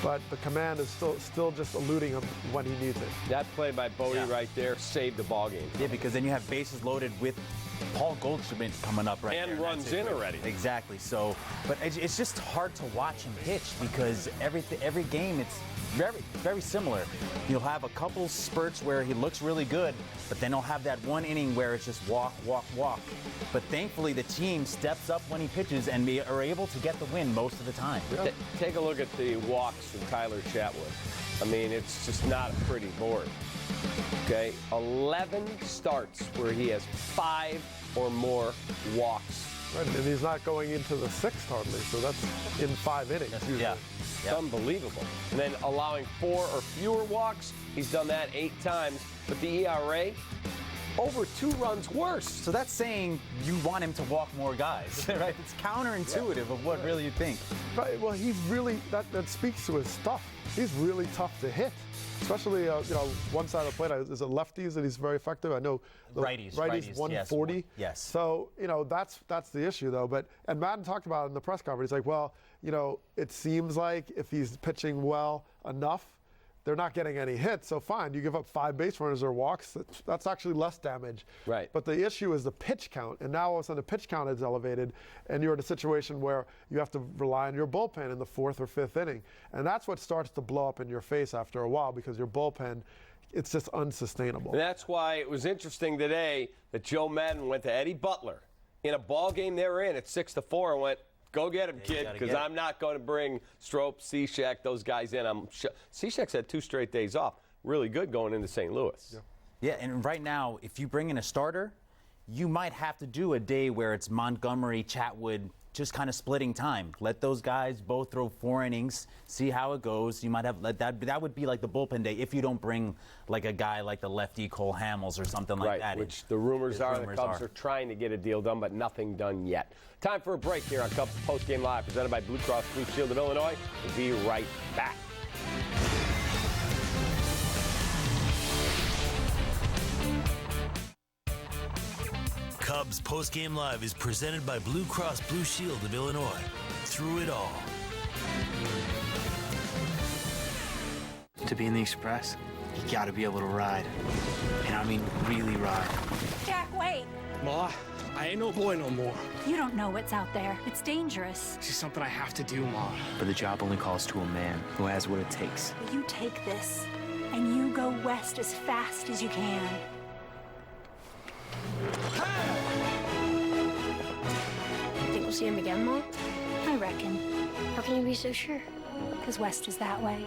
But the command is still just eluding him when he needs it. That play by Bodie right there saved the ball game. Yeah, because then you have bases loaded with Paul Goldschmidt coming up right there. And runs in already. Exactly. So, but it's just hard to watch him pitch because every game it's very, very similar. He'll have a couple spurts where he looks really good, but then he'll have that one inning where it's just walk, walk, walk. But thankfully, the team steps up when he pitches and we are able to get the win most of the time. Take a look at the walks from Tyler Chatwood. I mean, it's just not a pretty board. Okay, 11 starts where he has 5 or more walks. Right, and he's not going into the 6th hardly, so that's in 5 innings. Yeah. It's unbelievable. And then allowing 4 or fewer walks, he's done that 8 times. But the ERA, over 2 runs worse. So that's saying you want him to walk more guys, right? It's counterintuitive of what really you think. Right, well, he's really, that speaks to his stuff. He's really tough to hit. Especially, one side of the plate, is it lefties that he's very effective? I know righties 140. Yes. So, that's the issue, though. And Madden talked about it in the press conference. He's like, well, it seems like if he's pitching well enough, they're not getting any hits. So fine, you give up 5 base runners or walks. That's actually less damage. Right. But the issue is the pitch count. And now all of a sudden the pitch count is elevated, and you're in a situation where you have to rely on your bullpen in the 4th or 5th inning. And that's what starts to blow up in your face after a while because your bullpen, it's just unsustainable. And that's why it was interesting today that Joe Madden went to Eddie Butler in a ball game they were in at 6-4 and went, go get him, kid, because I'm not going to bring Strop, Cishek, those guys in. Cishek's had 2 straight days off. Really good going into St. Louis. Yeah, and right now, if you bring in a starter, you might have to do a day where it's Montgomery, Chatwood, just kind of splitting time. Let those guys both throw 4 innings, see how it goes. You might have that would be like the bullpen day if you don't bring like a guy like the lefty Cole Hamels or something like that. Which the rumors are the Cubs are trying to get a deal done, but nothing done yet. Time for a break here on Cubs Postgame Live, presented by Blue Cross Blue Shield of Illinois. We'll be right back. Cubs Postgame Live is presented by Blue Cross Blue Shield of Illinois. Through it all. To be in the Express, you gotta be able to ride. And I mean really ride. Jack, wait. Ma, I ain't no boy no more. You don't know what's out there. It's dangerous. This is something I have to do, Ma. But the job only calls to a man who has what it takes. You take this, and you go west as fast as you can. Think we'll see him again, Mom? I reckon. How can you be so sure? Because west is that way.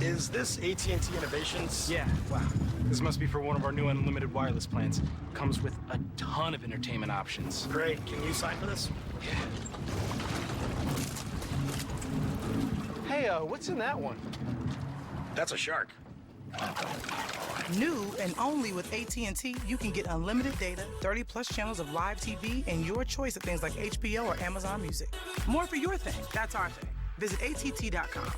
Is this AT&T Innovations? Yeah, wow. This must be for one of our new unlimited wireless plans. Comes with a ton of entertainment options. Great. Can you sign for this? Yeah. Hey, what's in that one? That's a shark. New and only with AT&T, you can get unlimited data, 30-plus channels of live TV, and your choice of things like HBO or Amazon Music. More for your thing. That's our thing. Visit att.com.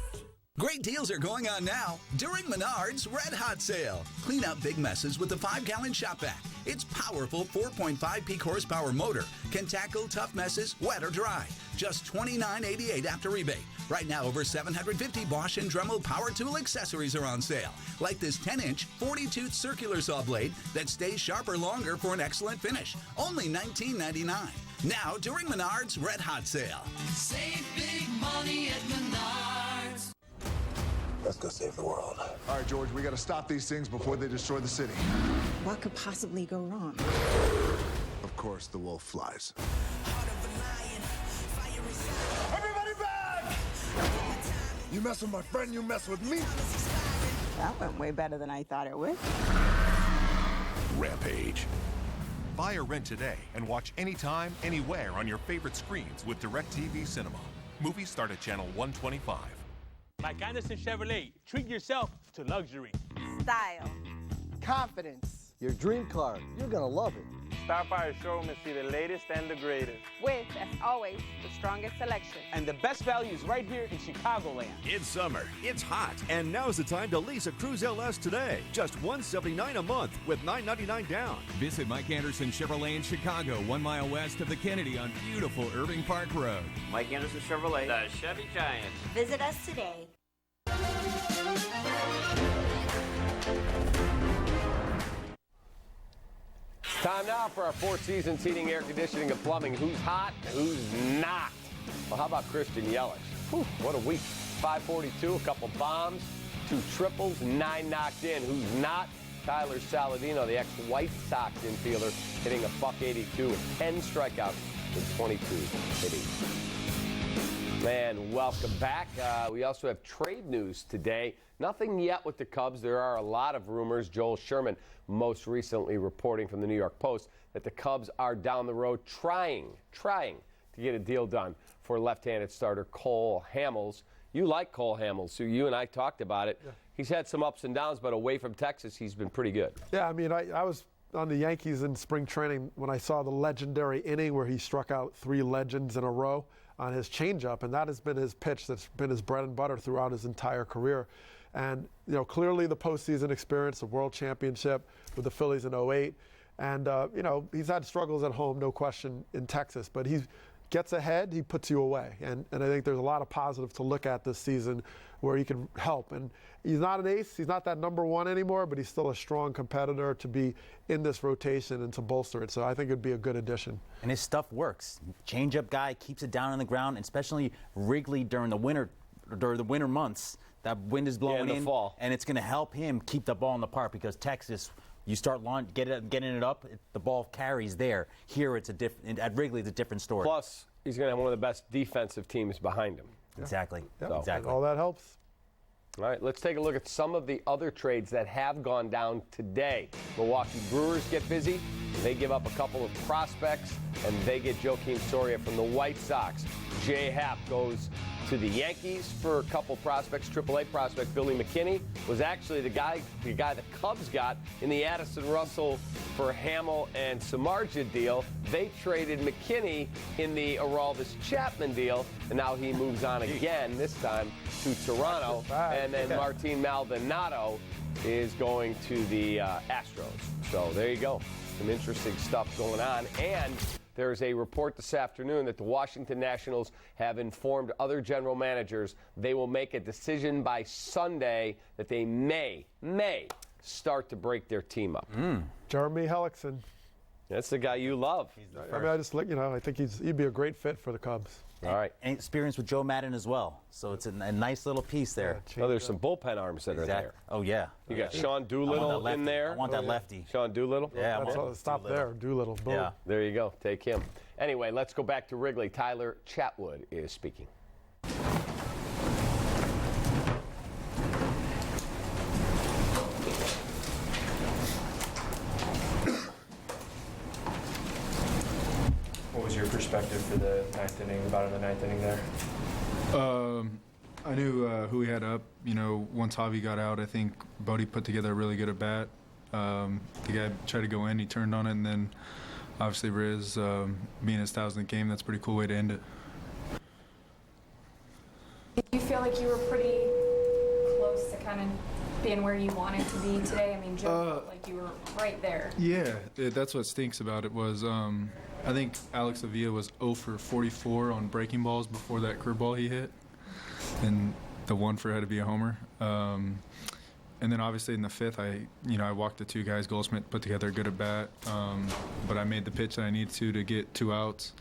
Great deals are going on now during Menards Red Hot Sale. Clean up big messes with the 5-gallon shop vac. Its powerful 4.5 peak horsepower motor can tackle tough messes, wet or dry. Just $29.88 after rebate. Right now, over 750 Bosch and Dremel power tool accessories are on sale, like this 10-inch 40-tooth circular saw blade that stays sharper longer for an excellent finish. Only $19.99. Now during Menards Red Hot Sale. Save big money at Menards. Let's go save the world. All right, George, we got to stop these things before they destroy the city. What could possibly go wrong? Of course, the wolf flies. Everybody back! You mess with my friend, you mess with me. That went way better than I thought it would. Rampage. Buy or rent today and watch anytime, anywhere on your favorite screens with DirecTV Cinema. Movies start at channel 125. Like Addison Chevrolet, treat yourself to luxury. Style. Confidence. Your dream car, you're gonna love it. Stop by our showroom and see the latest and the greatest. With, as always, the strongest selection. And the best values right here in Chicagoland. It's summer, it's hot, and now's the time to lease a Cruze LS today. Just $179 a month with $999 down. Visit Mike Anderson Chevrolet in Chicago, 1 mile west of the Kennedy on beautiful Irving Park Road. Mike Anderson Chevrolet, the Chevy Giant. Visit us today. Time now for our Four Seasons Heating, Air Conditioning, and Plumbing. Who's hot, who's not? Well, how about Christian Yelich? Whew, what a week. 542, a couple bombs, 2 triples, 9 knocked in. Who's not? Tyler Saladino, the ex-White Sox infielder, hitting a .182 with 10 strikeouts in 22 innings. Man, welcome back. We also have trade news today. Nothing yet with the Cubs. There are a lot of rumors. Joel Sherman most recently reporting from the New York Post that the Cubs are down the road trying to get a deal done for left-handed starter Cole Hamels. You like Cole Hamels, so you and I talked about it. Yeah. He's had some ups and downs, but away from Texas, he's been pretty good. Yeah, I mean, I was on the Yankees in spring training when I saw the legendary inning where he struck out 3 legends in a row on his changeup, and that has been his pitch. That's been his bread and butter throughout his entire career. And, you know, clearly the postseason experience, the World Championship with the Phillies in 08. And, you know, he's had struggles at home, no question, in Texas. But he gets ahead, he puts you away. And I think there's a lot of positive to look at this season where he can help. And he's not an ace. He's not that number 1 anymore, but he's still a strong competitor to be in this rotation and to bolster it. So I think it'd be a good addition. And his stuff works. Change-up guy, keeps it down on the ground, and especially Wrigley during the winter months. That wind is blowing in, fall. And it's going to help him keep the ball in the park because Texas, you start getting it up, the ball carries there. Here, at Wrigley, it's a different story. Plus, he's going to have one of the best defensive teams behind him. Yeah. Exactly. Yeah. So. Exactly. And all that helps. All right, let's take a look at some of the other trades that have gone down today. Milwaukee Brewers get busy. They give up a couple of prospects, and they get Joakim Soria from the White Sox. Jay Happ goes to the Yankees for a couple prospects. AAA prospect Billy McKinney was actually the guy the Cubs got in the Addison Russell for Hamill and Samardzija deal. They traded McKinney in the Aroldis Chapman deal, and now he moves on again, this time to Toronto. And then Martin Maldonado is going to the Astros. So there you go. Some interesting stuff going on. And there's a report this afternoon that the Washington Nationals have informed other general managers they will make a decision by Sunday that they may start to break their team up. Jeremy Hellickson. That's the guy you love. I mean, I think he'd be a great fit for the Cubs. All right. And experience with Joe Madden as well. So it's a nice little piece there. Oh, there's some bullpen arms that are there. Oh, yeah. You got Sean Doolittle in there. I want that lefty. Sean Doolittle? Yeah. Stop there. Doolittle. Boom. Yeah. There you go. Take him. Anyway, let's go back to Wrigley. Tyler Chatwood is speaking. What was your perspective for the bottom of the ninth inning there? I knew who we had up. You know, once Javi got out, I think Bodie put together a really good at-bat. The guy tried to go in, he turned on it, and then obviously Riz, being his 1000th game, that's a pretty cool way to end it. Did you feel like you were pretty close to kind of being where you wanted to be today? I mean, Joe felt like you were right there. Yeah, that's what stinks about it was I think Alex Avila was 0 for 44 on breaking balls before that curveball he hit, and the one for had to be a homer. And then obviously in the 5th, I walked the 2 guys. Goldschmidt put together a good at bat, but I made the pitch that I needed to get 2 outs,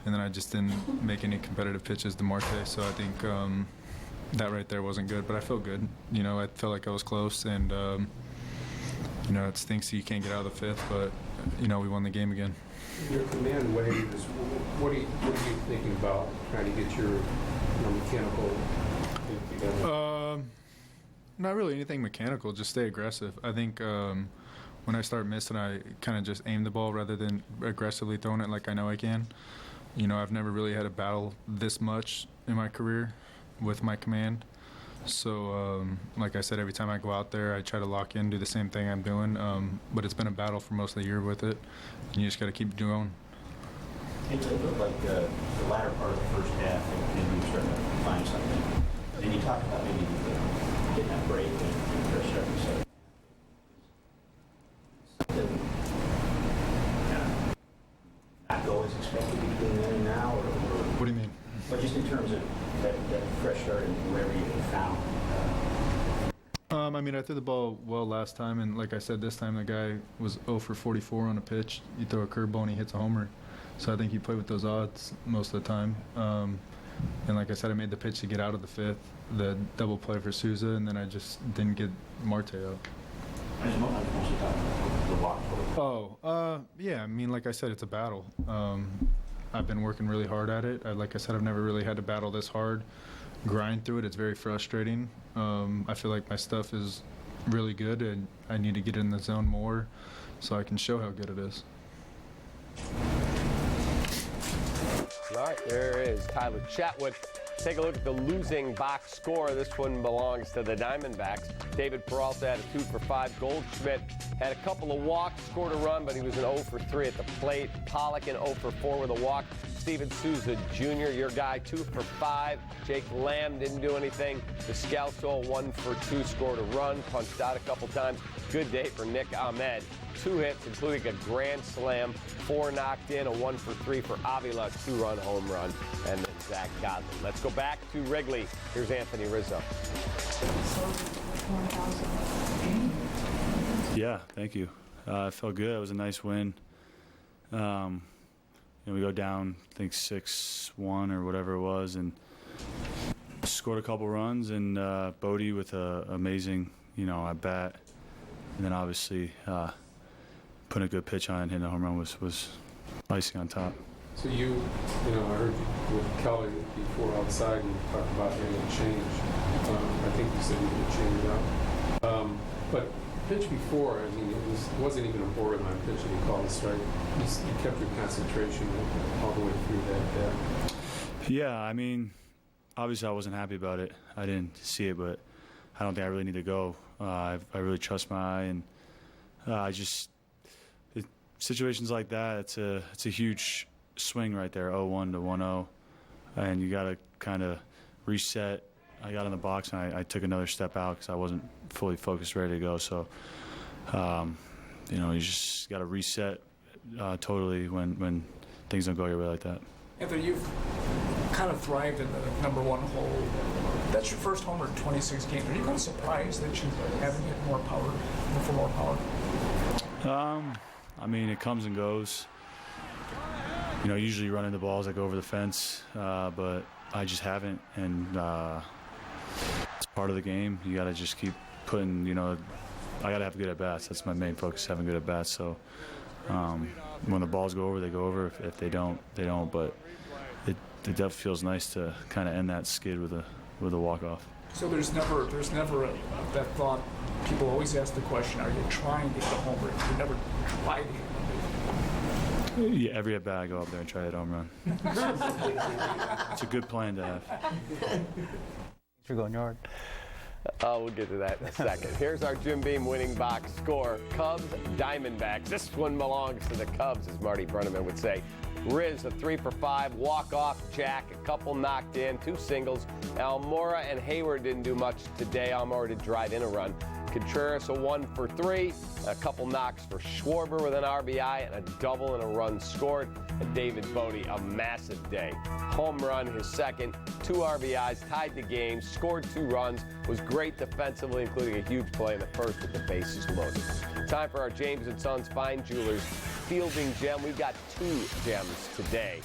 and then I just didn't make any competitive pitches to Marte. So I think that right there wasn't good, but I felt good. You know, I felt like I was close, and you know, it stinks you can't get out of the 5th, but you know, we won the game again. Your command wave is, what are you thinking about trying to get your mechanical together? Not really anything mechanical, just stay aggressive. I think when I start missing, I kind of just aim the ball rather than aggressively throwing it like I know I can. You know, I've never really had a battle this much in my career with my command. So, like I said, every time I go out there, I try to lock in, do the same thing I'm doing. But it's been a battle for most of the year with it, and you just got to keep doing. It looked like the latter part of the first half, maybe you were starting to find something. And you talked about maybe getting that break and first start to say something not go as expected between then and now, or what do you mean? But just in terms of that fresh start and wherever you found. I mean, I threw the ball well last time, and like I said, this time the guy was 0 for 44 on a pitch. You throw a curveball and he hits a homer. So I think he played with those odds most of the time. And like I said, I made the pitch to get out of the fifth, the double play for Souza, and then I just didn't get Marte out. Yeah, I mean, like I said, it's a battle. I've been working really hard at it. Like I said, I've never really had to battle this hard, grind through it. It's very frustrating. I feel like my stuff is really good, and I need to get in the zone more so I can show how good it is. All right, there is Tyler Chatwood. Take a look at the losing box score. This one belongs to the Diamondbacks. David Peralta had a 2 for 5. Goldschmidt had a couple of walks, scored a run, but he was an 0 for 3 at the plate. Pollock an 0 for 4 with a walk. Steven Souza Jr., your guy, 2 for 5. Jake Lamb didn't do anything. Descalso, 1 for 2, scored a run, punched out a couple times. Good day for Nick Ahmed. 2 hits, including a grand slam, 4 knocked in, a 1 for 3 for Avila, 2-run home run, and then Zack Godley. Let's go back to Wrigley. Here's Anthony Rizzo. Yeah, thank you. It felt good. It was a nice win. We go down, I think 6-1 or whatever it was, and scored a couple runs, and Bodie with an amazing, at bat, and then obviously putting a good pitch on and hitting a home run was icing on top. So I heard you with Kelly before outside, and you talked about getting a change. I think you said you could change it up. But pitch before, I mean, it wasn't even a borderline pitch that he called a strike. You kept your concentration all the way through that. Yeah, I mean, obviously I wasn't happy about it. I didn't see it, but I don't think I really need to go. I really trust my eye, and situations like that, it's a huge swing right there, 0-1 to 1-0, and you got to kind of reset. I got in the box and I took another step out because I wasn't fully focused, ready to go. So, you just got to reset totally when things don't go your way like that. Anthony, you've kind of thrived in the number 1 hole. That's your first homer in 26 games. Are you kind of surprised that you haven't hit more power, for more power? I mean, it comes and goes. Usually running the balls that go over the fence, but I just haven't, and it's part of the game. You got to just keep putting, I got to have good at-bats. That's my main focus, having good at-bats. So when the balls go over, they go over. If they don't, they don't. But it definitely feels nice to kind of end that skid with a walk-off. So there's never that thought. People always ask the question, are you trying to hit a homer? You never try to hit a homer. Yeah, every at-bat I go up there and try to hit a home run. It's a good plan to have. Thanks for going yard. We'll get to that in a second. Here's our Jim Beam winning box score. Cubs, Diamondbacks. This one belongs to the Cubs, as Marty Brenneman would say. Riz, a 3 for 5, walk-off Jack, a couple knocked in, 2 singles. Almora and Hayward didn't do much today. Almora did drive in a run. Contreras, a 1 for 3, a couple knocks for Schwarber with an RBI, and a double and a run scored. And David Bodie, a massive day. Home run, his second, 2 RBIs, tied the game, scored 2 runs, was great defensively, including a huge play in the first with the bases loaded. Time for our James & Sons Fine Jewelers fielding gem. We've got 2 gems today.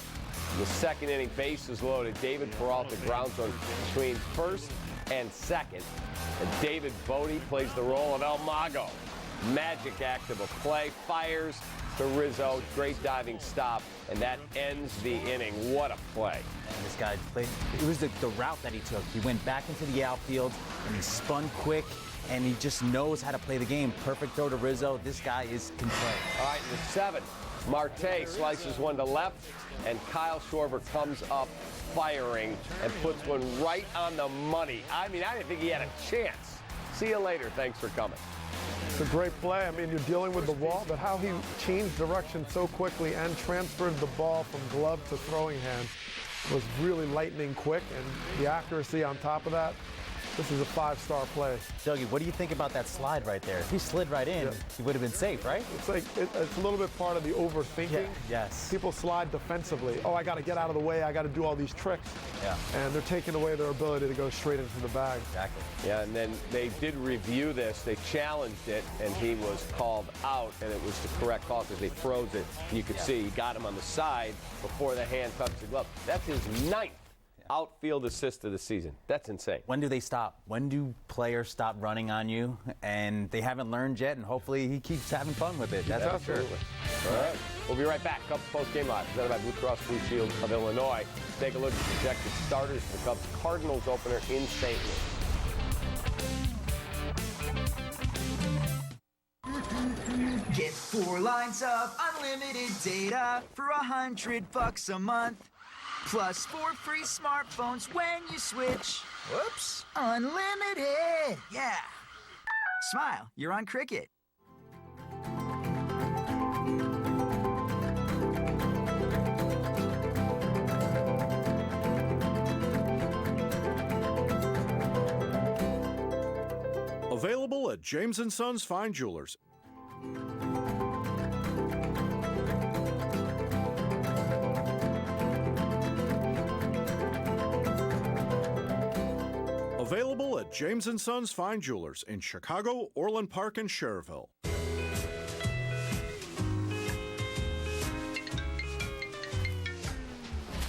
The second inning, bases loaded. David Peralta grounds one between first and second. And David Bodie plays the role of El Mago. Magic act of a play, fires to Rizzo, great diving stop, and that ends the inning. What a play. And this guy played, it was the route that he took. He went back into the outfield, and he spun quick, and he just knows how to play the game. Perfect throw to Rizzo. This guy can play. All right, the 7th, Marte slices one to left, and Kyle Schwarber comes up firing and puts one right on the money. I mean, I didn't think he had a chance. See you later. Thanks for coming. It's a great play. I mean, you're dealing with the wall, but how he changed direction so quickly and transferred the ball from glove to throwing hand was really lightning quick, and the accuracy on top of that, this is a 5-star play. Dougie, what do you think about that slide right there? If he slid right in, he would have been safe, right? It's like it's a little bit part of the overthinking. Yeah. Yes. People slide defensively. Oh, I got to get out of the way. I got to do all these tricks. Yeah. And they're taking away their ability to go straight into the bag. Exactly. Yeah, and then they did review this. They challenged it, and he was called out, and it was the correct call because they froze it. And you could see he got him on the side before the hand touched the glove. That's his 9th outfield assist of the season. That's insane. When do they stop? When do players stop running on you? And they haven't learned yet, and hopefully he keeps having fun with it. That's for sure. All right. We'll be right back. Cubs Postgame Live, presented by Blue Cross Blue Shield of Illinois. Take a look at the projected starters for the Cubs Cardinals opener in St. Louis. Get 4 lines of unlimited data for $100 a month. Plus 4 free smartphones when you switch. Whoops. Unlimited. Yeah. Smile. You're on Cricket. Available at James & Sons Fine Jewelers. Available at James & Sons Fine Jewelers in Chicago, Orland Park, and Cherville.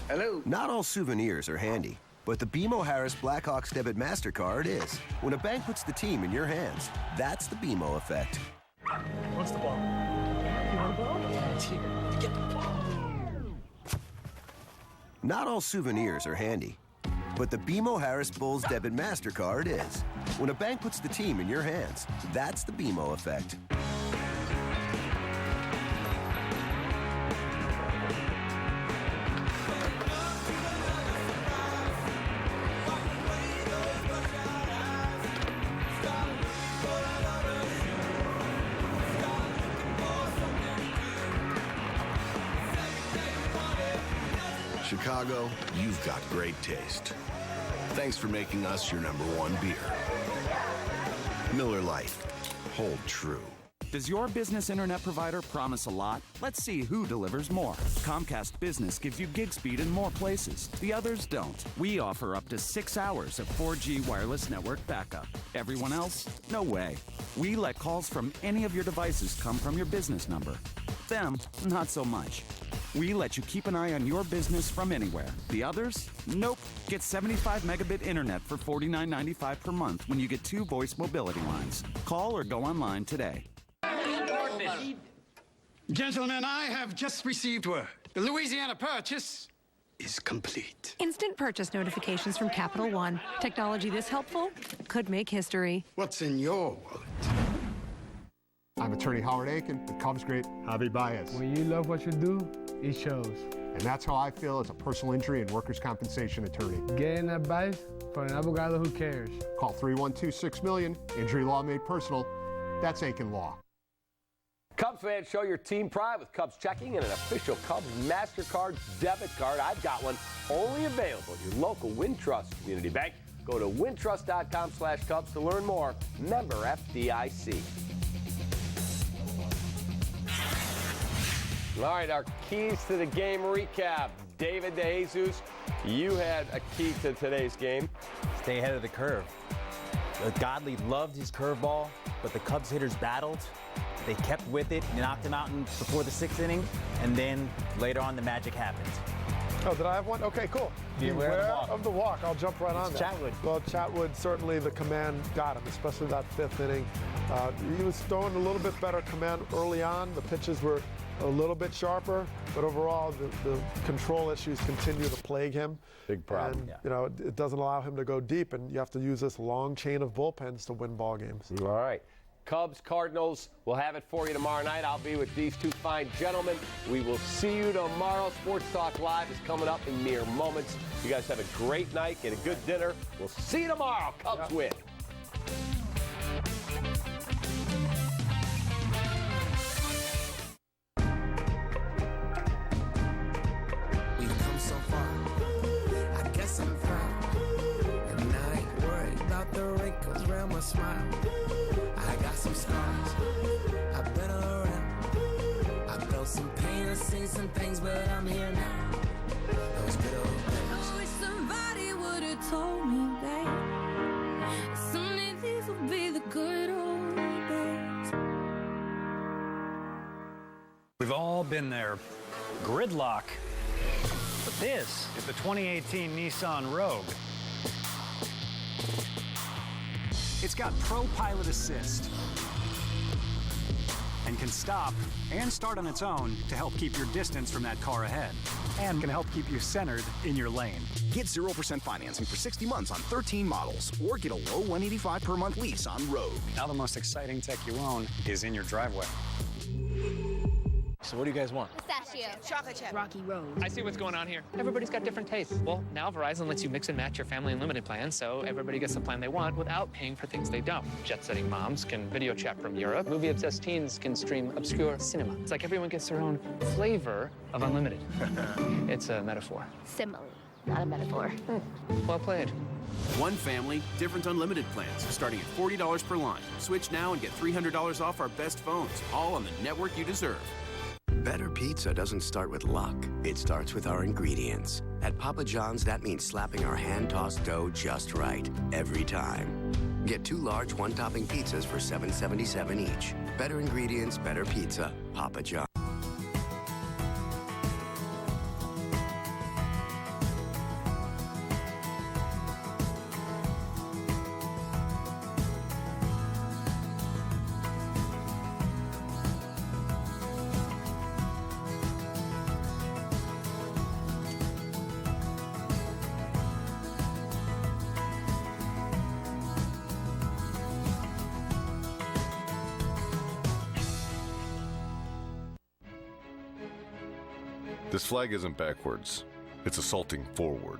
Hello. Not all souvenirs are handy, but the BMO Harris Blackhawks Debit MasterCard is. When a bank puts the team in your hands, that's the BMO effect. What's the ball? You want a ball? It's here. Get the ball. Not all souvenirs are handy, but the BMO Harris Bulls Debit MasterCard is. When a bank puts the team in your hands, that's the BMO effect. Chicago, you've got great taste. Thanks for making us your #1 beer. Miller Lite. Hold true. Does your business internet provider promise a lot? Let's see who delivers more. Comcast Business gives you gig speed in more places. The others don't. We offer up to 6 hours of 4G wireless network backup. Everyone else? No way. We let calls from any of your devices come from your business number. Them, not so much. We let you keep an eye on your business from anywhere. The others? Nope. Get 75 megabit internet for $49.95 per month when you get 2 voice mobility lines. Call or go online today. Gentlemen, I have just received word. The Louisiana purchase is complete. Instant purchase notifications from Capital One. Technology this helpful could make history. What's in your wallet? I'm attorney Howard Aiken, the Cubs great Javi Baez. When you love what you do, it shows. And that's how I feel as a personal injury and workers' compensation attorney. Getting advice from an abogado who cares. Call 312-6000000. Injury law made personal. That's Aiken Law. Cubs fans, show your team pride with Cubs checking and an official Cubs MasterCard debit card. I've got one only available at your local Wintrust Community Bank. Go to wintrust.com/Cubs to learn more. Member FDIC. All right, our keys to the game recap. David DeJesus, you had a key to today's game. Stay ahead of the curve. Godley loved his curveball, but the Cubs hitters battled. They kept with it, knocked him out before the 6th inning, and then later on the magic happened. Oh, did I have one? Okay, cool. Beware of the walk. I'll jump right on that. Chatwood. Well, Chatwood, certainly the command got him, especially that 5th inning. He was throwing a little bit better command early on. The pitches were a little bit sharper, but overall the control issues continue to plague him. Big problem. And, you know, it doesn't allow him to go deep, and you have to use this long chain of bullpens to win ball games. All right. Cubs, Cardinals, we'll have it for you tomorrow night. I'll be with these 2 fine gentlemen. We will see you tomorrow. Sports Talk Live is coming up in mere moments. You guys have a great night. Get a good dinner. We'll see you tomorrow. Cubs win. We've come so far. I guess I'm proud. And I ain't worried about the wrinkles around my smile. I got some scars, I've been around. I felt some pain, I've seen some things, but I'm here now. Those good old days. I wish somebody would have told me, babe. Someday these will be the good old days. We've all been there. Gridlock. But this is the 2018 Nissan Rogue. It's got Pro Pilot Assist and can stop and start on its own to help keep your distance from that car ahead, and can help keep you centered in your lane. Get 0% financing for 60 months on 13 models, or get a low $185 per month lease on Rogue. Now the most exciting tech you own is in your driveway. So what do you guys want? Pistachio. Chocolate chip. Rocky Road. I see what's going on here. Everybody's got different tastes. Well, now Verizon lets you mix and match your family unlimited plan, so everybody gets the plan they want without paying for things they don't. Jet-setting moms can video chat from Europe. Movie-obsessed teens can stream obscure cinema. It's like everyone gets their own flavor of unlimited. It's a metaphor. Simile, not a metaphor. Well played. One family, different unlimited plans, starting at $40 per line. Switch now and get $300 off our best phones, all on the network you deserve. Better pizza doesn't start with luck. It starts with our ingredients. At Papa John's, that means slapping our hand-tossed dough just right, every time. Get 2 large one-topping pizzas for $7.77 each. Better ingredients, better pizza. Papa John's. This flag isn't backwards, it's assaulting forward.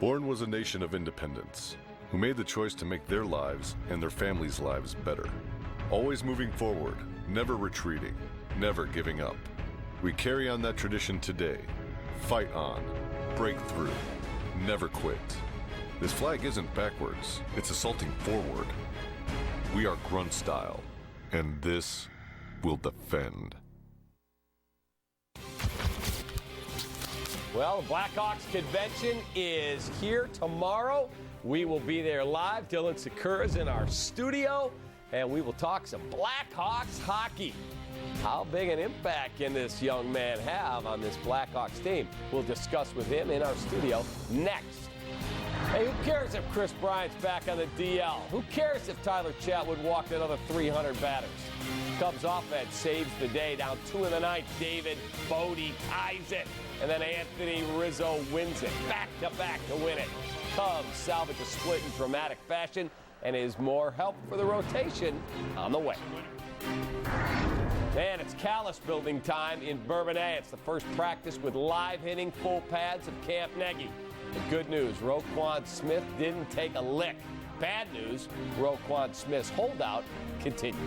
Born was a nation of independence, who made the choice to make their lives and their families' lives better. Always moving forward, never retreating, never giving up. We carry on that tradition today. Fight on, break through, never quit. This flag isn't backwards, it's assaulting forward. We are grunt style, and this will defend. Well, the Blackhawks convention is here tomorrow. We will be there live. Dylan Sakura is in our studio, and we will talk some Blackhawks hockey. How big an impact can this young man have on this Blackhawks team? We'll discuss with him in our studio next. Hey, who cares if Chris Bryant's back on the DL? Who cares if Tyler Chatwood walked another 300 batters? Cubs offense saves the day, down 2 in the ninth. David Bodie ties it, and then Anthony Rizzo wins it, back-to-back to win it. Cubs salvage a split in dramatic fashion, and is more help for the rotation on the way. And it's Callis building time in Bourbonnais. It's the first practice with live hitting full pads of Camp Nagy. The good news, Roquan Smith didn't take a lick. Bad news, Roquan Smith's holdout continues.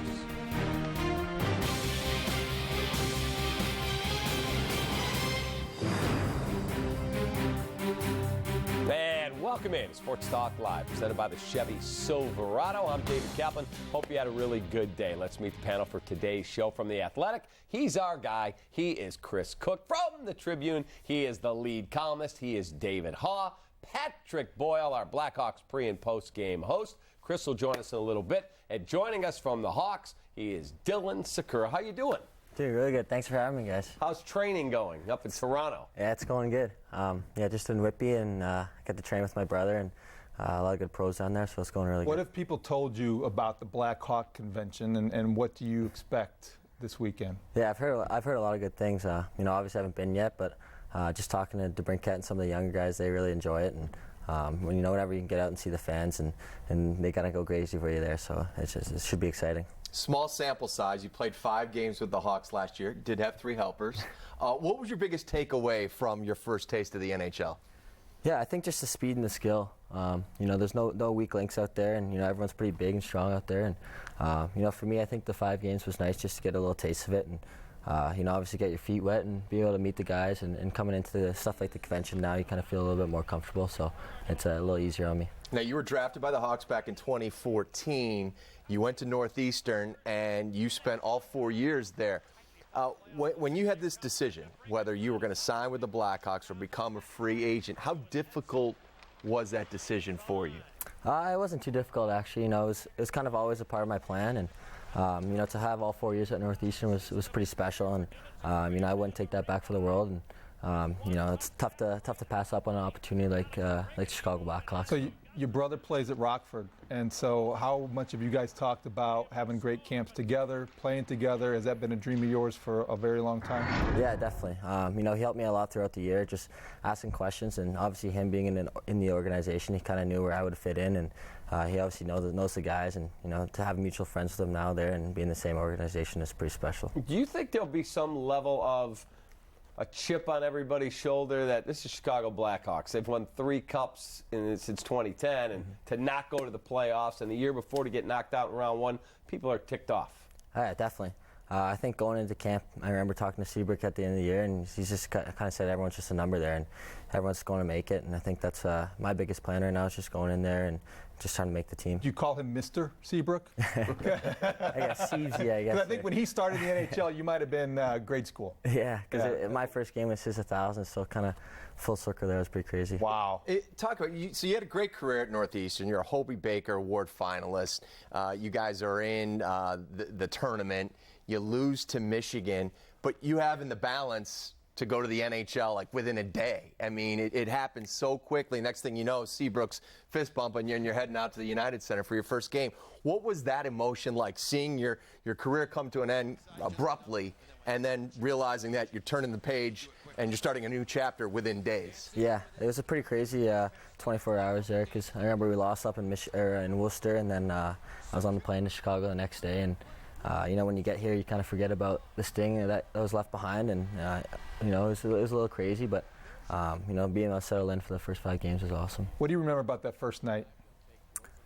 And welcome in Sports Talk Live, presented by the Chevy Silverado. I'm David Kaplan. Hope you had a really good day. Let's meet the panel for today's show. From The Athletic, he's our guy. He is Chris Cook. From the Tribune, he is the lead columnist. He is David Haw. Patrick Boyle, our Blackhawks pre- and post-game host. Chris will join us in a little bit. And joining us from the Hawks, he is Dylan Sakura. How you doing? Dude, really good. Thanks for having me, guys. How's training going up in Toronto? Yeah, it's going good. Yeah, just in Whitby, and I got to train with my brother, and a lot of good pros down there, so it's going really good. What have people told you about the Black Hawk convention, and what do you expect this weekend? Yeah, I've heard a lot of good things. You know, obviously I haven't been yet, but just talking to DeBrincat and some of the younger guys, they really enjoy it, and when whenever you can get out and see the fans, and they gotta go crazy for you there, so it should be exciting. Small sample size. You played 5 games with the Hawks last year. Did have 3 helpers. What was your biggest takeaway from your first taste of the NHL? Yeah, I think just the speed and the skill. You know, there's no weak links out there, and everyone's pretty big and strong out there. And for me, I think the 5 games was nice just to get a little taste of it, and obviously get your feet wet and be able to meet the guys. And coming into the stuff like the convention now, you kind of feel a little bit more comfortable, so it's a little easier on me. Now, you were drafted by the Hawks back in 2014. You went to Northeastern, and you spent all 4 years there. When you had this decision, whether you were going to sign with the Blackhawks or become a free agent, how difficult was that decision for you? It wasn't too difficult, actually. It was kind of always a part of my plan, and to have all 4 years at Northeastern was pretty special, and I wouldn't take that back for the world. And it's tough to pass up on an opportunity like the Chicago Blackhawks. So your brother plays at Rockford, and so how much have you guys talked about having great camps together, playing together? Has that been a dream of yours for a very long time? Yeah, definitely. He helped me a lot throughout the year, just asking questions, and obviously him being in the organization, he kind of knew where I would fit in, and he obviously knows the guys, and to have mutual friends with them now there and be in the same organization is pretty special. Do you think there'll be some level of a chip on everybody's shoulder that this is Chicago Blackhawks? They've won 3 cups since 2010, and to not go to the playoffs, and the year before to get knocked out in round 1, people are ticked off. Yeah, definitely. I think going into camp, I remember talking to Seabrook at the end of the year, and he just kind of said everyone's just a number there, and everyone's going to make it. And I think that's my biggest plan right now is just going in there and just trying to make the team. Do you call him Mr. Seabrook? I guess Seabs, yeah, I guess. Because I think when he started in the NHL, you might have been grade school. Yeah, because my first game was his 1,000, so kind of full circle there. It was pretty crazy. Wow. Talk about you. So you had a great career at Northeastern. You're a Hobie Baker Award finalist. You guys are in the tournament. You lose to Michigan, but you have in the balance to go to the NHL like within a day. I mean, it happened so quickly. Next thing you know, Seabrook's fist bumping you and you're heading out to the United Center for your first game. What was that emotion like, seeing your career come to an end abruptly and then realizing that you're turning the page and you're starting a new chapter within days? Yeah, it was a pretty crazy 24 hours there, because I remember we lost up in Worcester, and then I was on the plane to Chicago the next day, and when you get here, you kind of forget about the sting that was left behind, and it was a little crazy, but being able to settle in for the first 5 games was awesome. What do you remember about that first night?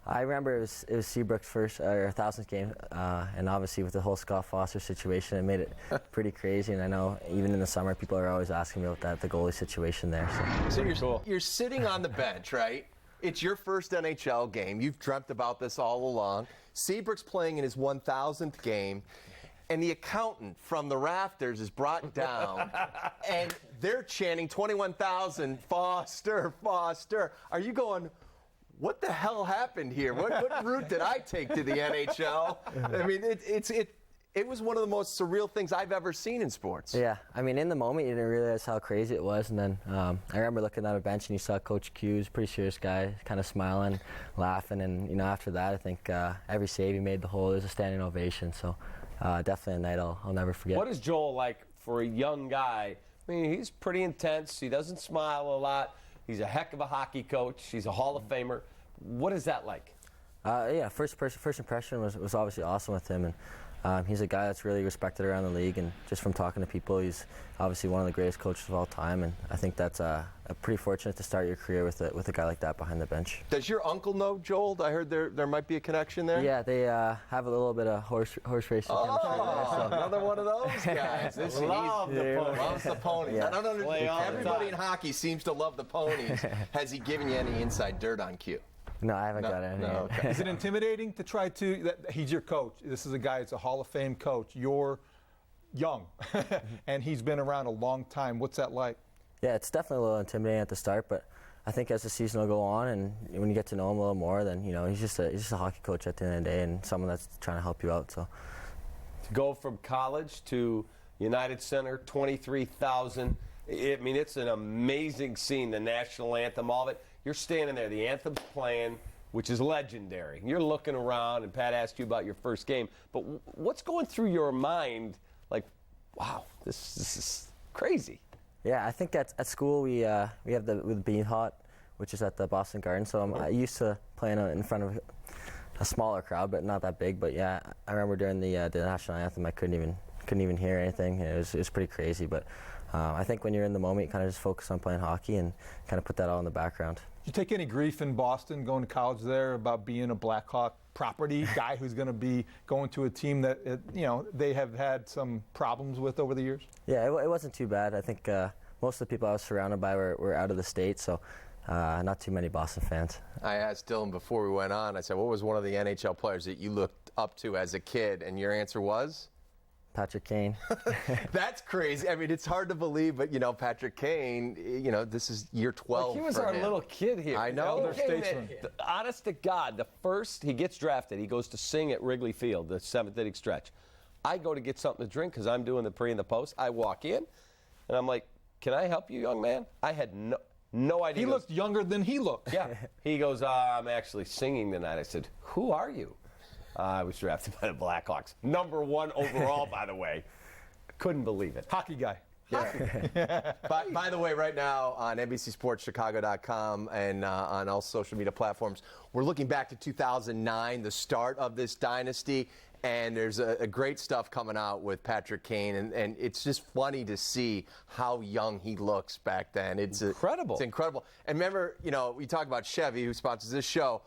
I remember it was Seabrook's first 1,000th game, and obviously with the whole Scott Foster situation, it made it pretty crazy. And I know even in the summer, people are always asking me about the goalie situation there. So you're sitting on the bench, right? It's your first NHL game. You've dreamt about this all along. Seabrook's playing in his 1,000th game, and the accountant from the rafters is brought down, and they're chanting 21,000, Foster, Foster. Are you going, what the hell happened here? What route did I take to the NHL? I mean, it was one of the most surreal things I've ever seen in sports. Yeah, I mean, in the moment, you didn't realize how crazy it was. And then I remember looking at a bench, and you saw Coach Q's, pretty serious guy, kind of smiling, laughing. And, after that, I think every save he made, there's a standing ovation. So definitely a night I'll never forget. What is Joel like for a young guy? I mean, he's pretty intense. He doesn't smile a lot. He's a heck of a hockey coach. He's a Hall of Famer. What is that like? First impression was obviously awesome with him, and he's a guy that's really respected around the league. And just from talking to people, he's obviously one of the greatest coaches of all time. And I think that's pretty fortunate to start your career with a guy like that behind the bench. Does your uncle know Joel? I heard there might be a connection there. Yeah, they have a little bit of horse racing. Oh, another one of those guys. Loves the ponies. Yeah. I don't know. Everybody in hockey seems to love the ponies. Has he given you any inside dirt on Q? No, I haven't got any. No, okay. Is it intimidating to try to? He's your coach. This is a guy that's a Hall of Fame coach. You're young, and he's been around a long time. What's that like? Yeah, it's definitely a little intimidating at the start, but I think as the season will go on, and when you get to know him a little more, then he's just a hockey coach at the end of the day, and someone that's trying to help you out. So to go from college to United Center, 23,000. I mean, it's an amazing scene. The national anthem, all of it. You're standing there, the anthem's playing, which is legendary. You're looking around, and Pat asked you about your first game, but what's going through your mind? Like, wow, this is crazy. Yeah, I think at school we have the Bean Hot, which is at the Boston Garden. So I'm used to playing in front of a smaller crowd, but not that big. But yeah, I remember during the national anthem, I couldn't even hear anything. It was pretty crazy. But I think when you're in the moment, you kind of just focus on playing hockey and kind of put that all in the background. Did you take any grief in Boston going to college there about being a Blackhawk property guy who's going to be going to a team that they have had some problems with over the years? Yeah, it wasn't too bad. I think most of the people I was surrounded by were out of the state, so not too many Boston fans. I asked Dylan before we went on, I said, what was one of the NHL players that you looked up to as a kid? And your answer was? Patrick Kane. That's crazy. I mean, it's hard to believe, but, Patrick Kane, this is year 12 he was for our him. little kid here. I know. Elder statesman. Honest to God, the first he gets drafted, he goes to sing at Wrigley Field, the 7th inning stretch. I go to get something to drink because I'm doing the pre and the post. I walk in, and I'm like, can I help you, young man? I had no idea. He looked younger than he looked. Yeah. He goes, I'm actually singing tonight. I said, who are you? I was drafted by the Blackhawks. Number 1 overall, by the way. Couldn't believe it. Hockey guy. Yeah. By the way, right now on NBCSportsChicago.com and on all social media platforms, we're looking back to 2009, the start of this dynasty, and there's a great stuff coming out with Patrick Kane, and it's just funny to see how young he looks back then. It's incredible. It's incredible. And remember, we talk about Chevy, who sponsors this show.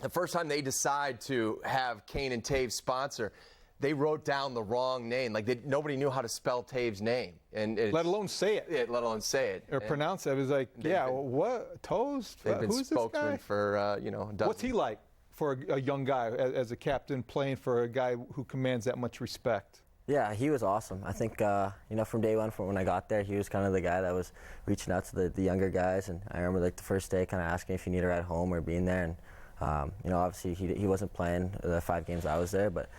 The first time they decide to have Kane and Taves sponsor, they wrote down the wrong name. Like nobody knew how to spell Taves' name, and let alone say it. Yeah, let alone say it or pronounce it. It was like, what Toes? They've been Who's spokesman this guy? for What's he like for a young guy as a captain playing for a guy who commands that much respect? Yeah, he was awesome. I think, from day one, from when I got there, he was kind of the guy that was reaching out to the younger guys. And I remember, the first day kind of asking if he needed a ride home or being there. And, obviously he wasn't playing the 5 games I was there, but,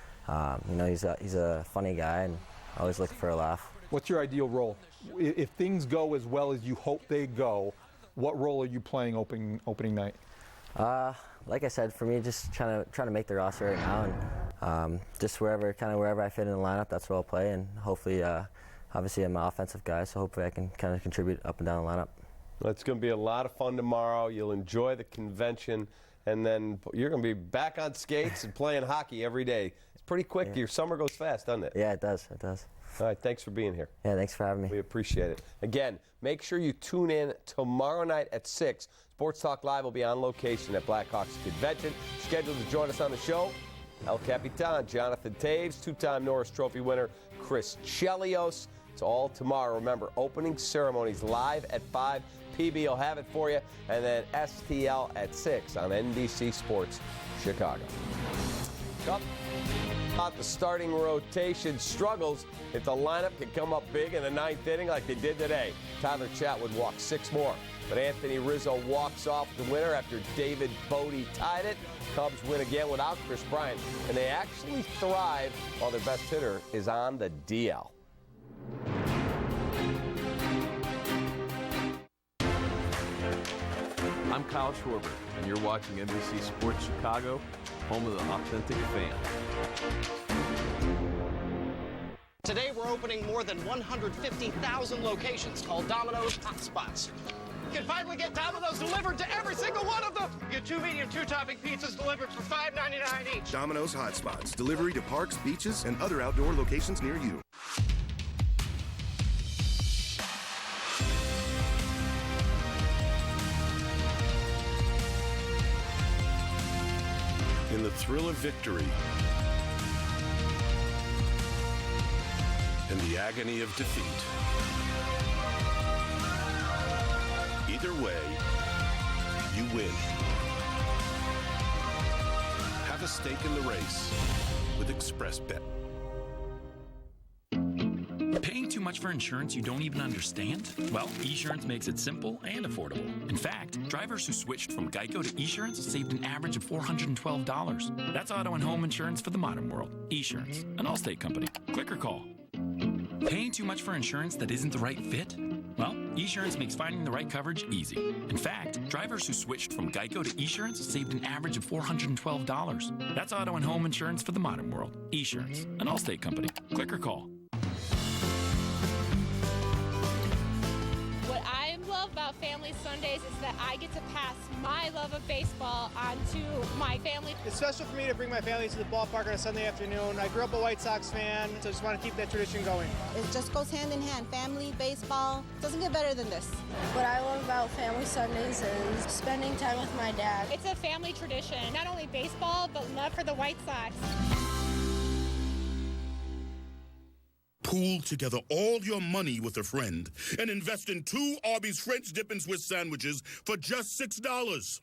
he's a funny guy and always looking for a laugh. What's your ideal role? If things go as well as you hope they go, what role are you playing opening night? Like I said, for me, just trying to make the roster right now, and just wherever I fit in the lineup, that's where I'll play, and hopefully, obviously I'm an offensive guy, so hopefully I can kind of contribute up and down the lineup. Well, it's going to be a lot of fun tomorrow. You'll enjoy the convention, and then you're going to be back on skates and playing hockey every day. It's pretty quick. Yeah. Your summer goes fast, doesn't it? Yeah, it does. It does. All right, thanks for being here. Yeah, thanks for having me. We appreciate it. Again, make sure you tune in tomorrow night at 6. Sports Talk Live will be on location at Blackhawks Convention. Scheduled to join us on the show, El Capitan, Jonathan Taves, 2-time Norris Trophy winner Chris Chelios. It's all tomorrow. Remember, opening ceremonies live at 5. PB will have it for you. And then STL at 6 on NBC Sports Chicago. About the starting rotation struggles if the lineup can come up big in the 9th inning like they did today. Tyler Chatwood walked 6 more. But Anthony Rizzo walks off the winner after David Bodie tied it. Cubs win again without Chris Bryant. And they actually thrive while their best hitter is on the DL. I'm Kyle Schwarber, and you're watching NBC Sports Chicago, home of the authentic fan. Today we're opening more than 150,000 locations called Domino's Hotspots. You can finally get Domino's delivered to every single one of them. Get 2 medium, 2-topping pizzas delivered for $5.99 each. Domino's Hotspots, delivery to parks, beaches, and other outdoor locations near you. In the thrill of victory and the agony of defeat. Either way, you win. Have a stake in the race with ExpressBet. Paying too much for insurance you don't even understand? Well, Esurance makes it simple and affordable. In fact, drivers who switched from Geico to Esurance saved an average of $412. That's auto and home insurance for the modern world. Esurance, an Allstate company. Click or call. Paying too much for insurance that isn't the right fit? Well, Esurance makes finding the right coverage easy. In fact, drivers who switched from Geico to Esurance saved an average of $412. That's auto and home insurance for the modern world. Esurance, an Allstate company. Click or call. What I love about Family Son Sundays is that I get to pass my love of baseball on to my family. It's special for me to bring my family to the ballpark on a Sunday afternoon. I grew up a White Sox fan, so I just want to keep that tradition going. It just goes hand in hand. Family, baseball, doesn't get better than this. What I love about Family Sundays is spending time with my dad. It's a family tradition, not only baseball, but love for the White Sox. Pool together all your money with a friend and invest in 2 Arby's French dip and Swiss sandwiches for just $6.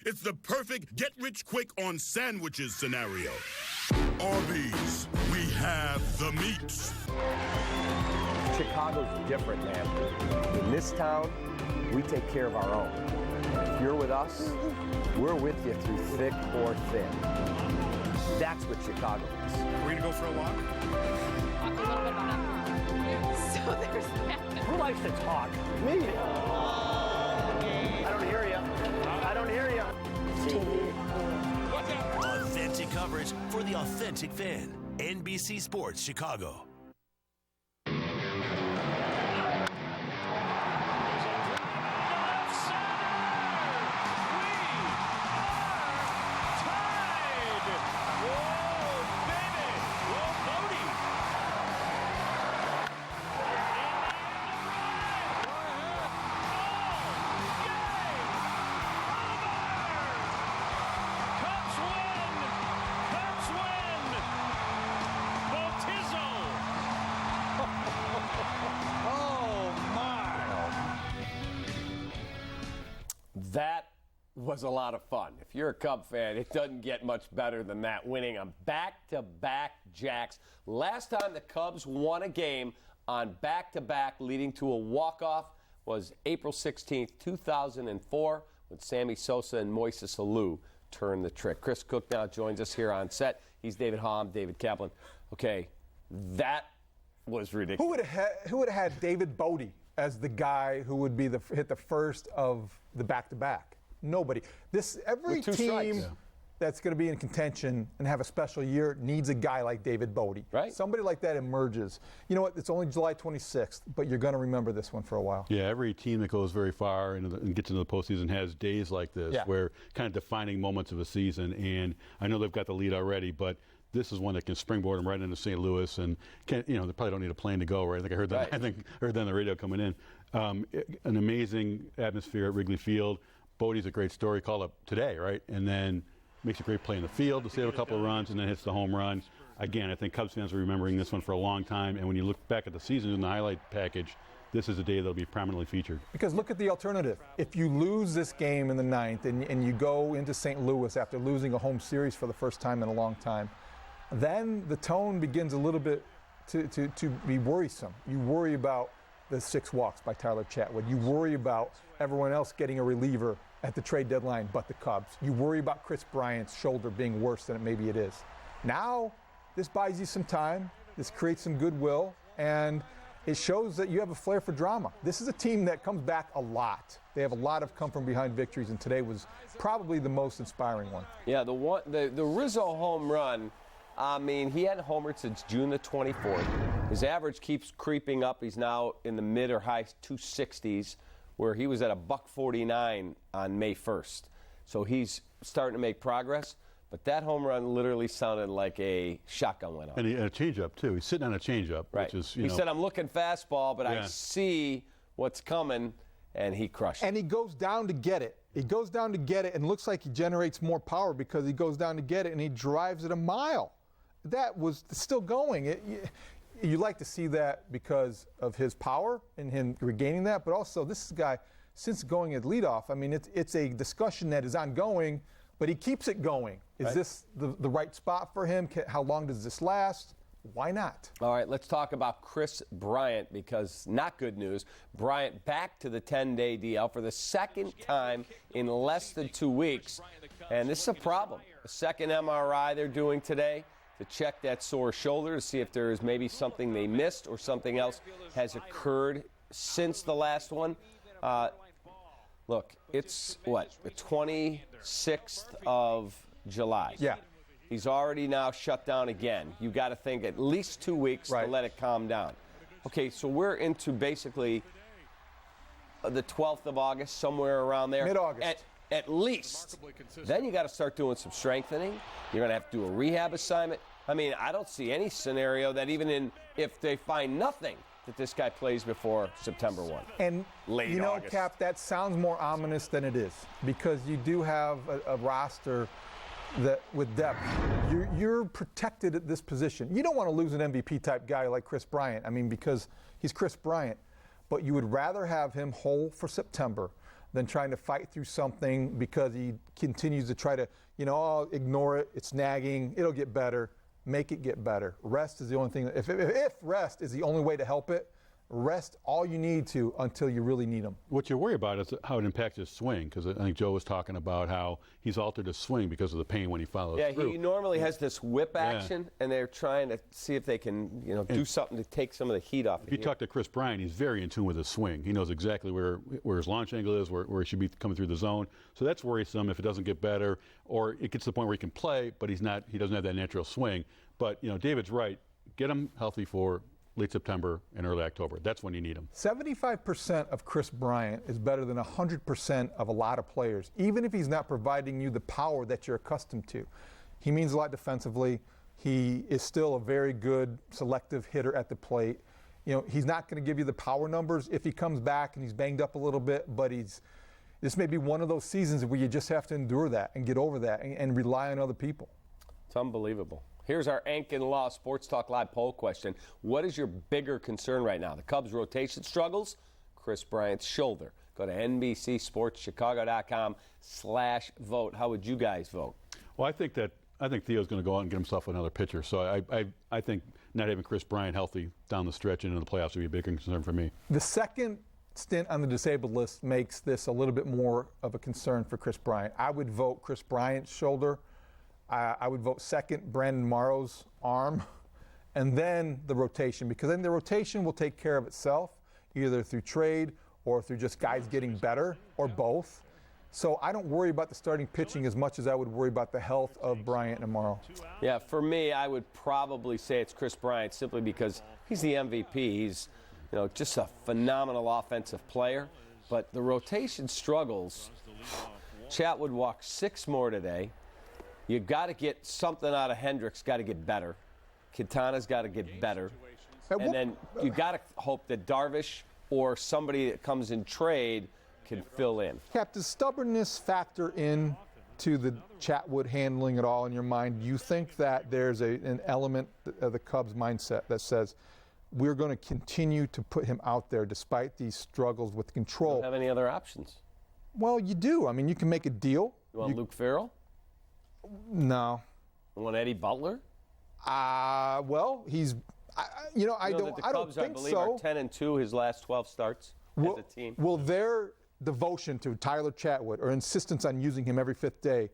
It's the perfect get-rich-quick on sandwiches scenario. Arby's, we have the meats. Chicago's different, man. In this town, we take care of our own. If you're with us, we're with you through thick or thin. That's what Chicago is. We're gonna go for a walk? So there's that. Who likes to talk? Me. I don't hear you. I don't hear you. Authentic coverage for the authentic fan. NBC Sports Chicago. That was a lot of fun. If you're a Cub fan, it doesn't get much better than that, winning on back-to-back jacks. Last time the Cubs won a game on back-to-back leading to a walk-off was April 16th, 2004, when Sammy Sosa and Moises Alou turned the trick. Chris Cook now joins us here on set. He's David Hom, David Kaplan. Okay, that was ridiculous. Who would have had David Bodie as the guy who would be hit the first of the back-to-back? Nobody. Every team that's going to be in contention and have a special year needs a guy like David Bodie. Right. Somebody like that emerges. You know what? It's only July 26th, but you're going to remember this one for a while. Yeah, every team that goes very far and gets into the postseason has days like this where kind of defining moments of a season. And I know they've got the lead already, but this is one that can springboard them right into St. Louis, and they probably don't need a plane to go. Right? I think I heard that. I think I heard that on the radio coming in. An amazing atmosphere at Wrigley Field. Bodie's a great story. Called up today, right? And then makes a great play in the field to save a couple of runs, and then hits the home run. Again, I think Cubs fans are remembering this one for a long time. And when you look back at the season in the highlight package, this is a day that'll be prominently featured. Because look at the alternative. If you lose this game in the ninth and you go into St. Louis after losing a home series for the first time in a long time, then the tone begins a little bit to be worrisome. You worry about the 6 walks by Tyler Chatwood. You worry about everyone else getting a reliever at the trade deadline but the Cubs. You worry about Chris Bryant's shoulder being worse than maybe it is. Now, this buys you some time. This creates some goodwill, and it shows that you have a flair for drama. This is a team that comes back a lot. They have a lot of come-from-behind victories, and today was probably the most inspiring one. Yeah, the Rizzo home run, I mean, he hadn't homered since June the 24th. His average keeps creeping up. He's now in the mid or high 260s, where he was at $149 on May 1st. So he's starting to make progress. But that home run literally sounded like a shotgun went off. And a changeup, too. He's sitting on a changeup, right. Which is, he said, I'm looking fastball, but I see what's coming, and he crushed it. And he goes down to get it. He goes down to get it, and looks like he generates more power because he goes down to get it, and he drives it a mile. That was still going. You like to see that because of his power and him regaining that, but also this is a guy, since going at leadoff, I mean, it's a discussion that is ongoing, but he keeps it going. Is this the right spot for him? How long does this last? Why not? All right, let's talk about Chris Bryant, because not good news. Bryant back to the 10-day DL for the second time in less than 2 weeks, and this is a problem. A second MRI they're doing today to check that sore shoulder to see if there is maybe something they missed or something else has occurred since the last one. Look, it's the 26th of July. Yeah. He's already now shut down again. You got to think at least 2 weeks to let it calm down. Okay, so we're into basically the 12th of August, somewhere around there. Mid-August. At least. Then you got to start doing some strengthening. You're going to have to do a rehab assignment. I mean, I don't see any scenario that even if they find nothing, that this guy plays before September 1. And, late you know, August. Cap, that sounds more ominous than it is because you do have a roster that with depth. You're protected at this position. You don't want to lose an MVP-type guy like Chris Bryant, I mean, because he's Chris Bryant. But you would rather have him whole for September than trying to fight through something because he continues to try to, ignore it, it's nagging, it'll get better. Make it get better. Rest is the only thing. If rest is the only way to help it, rest all you need to until you really need them. What you worry about is how it impacts his swing, because I think Joe was talking about how he's altered his swing because of the pain when he follows through. Yeah, he normally has this whip action, and they're trying to see if they can, do something to take some of the heat off. If you talk to Chris Bryant, he's very in tune with his swing. He knows exactly where his launch angle is, where he should be coming through the zone. So that's worrisome if it doesn't get better, or it gets to the point where he can play, but he doesn't have that natural swing. But David's right. Get him healthy for late September and early October. That's when you need him. 75% of Chris Bryant is better than 100% of a lot of players, even if he's not providing you the power that you're accustomed to. He means a lot defensively. He is still a very good selective hitter at the plate. He's not going to give you the power numbers if he comes back and he's banged up a little bit, but this may be one of those seasons where you just have to endure that and get over that and rely on other people. It's unbelievable. Here's our Ankin Law Sports Talk Live poll question. What is your bigger concern right now? The Cubs' rotation struggles? Chris Bryant's shoulder? Go to NBCSportsChicago.com/vote. How would you guys vote? Well, I think Theo's going to go out and get himself another pitcher. So I think not having Chris Bryant healthy down the stretch into the playoffs would be a big concern for me. The second stint on the disabled list makes this a little bit more of a concern for Chris Bryant. I would vote Chris Bryant's shoulder. I would vote second, Brandon Morrow's arm, and then the rotation, because then the rotation will take care of itself, either through trade or through just guys getting better, or both. So I don't worry about the starting pitching as much as I would worry about the health of Bryant and Morrow. Yeah, for me, I would probably say it's Chris Bryant simply because he's the MVP. He's, just a phenomenal offensive player. But the rotation struggles. Chatwood walked 6 more today. You got to get something out of Hendricks, got to get better. Quintana's got to get better. And then you got to hope that Darvish or somebody that comes in trade can fill in. Cap, does stubbornness factor in to the Chatwood handling at all in your mind? Do you think that there's an element of the Cubs mindset that says we're going to continue to put him out there despite these struggles with control? Don't have any other options? Well, you do. I mean, you can make a deal. You want Luke Farrell? No. You want Eddie Butler? Well, he's. I don't think so. The Cubs, I believe, are 10-2 his last 12 starts as a team. Will their devotion to Tyler Chatwood or insistence on using him every 5th day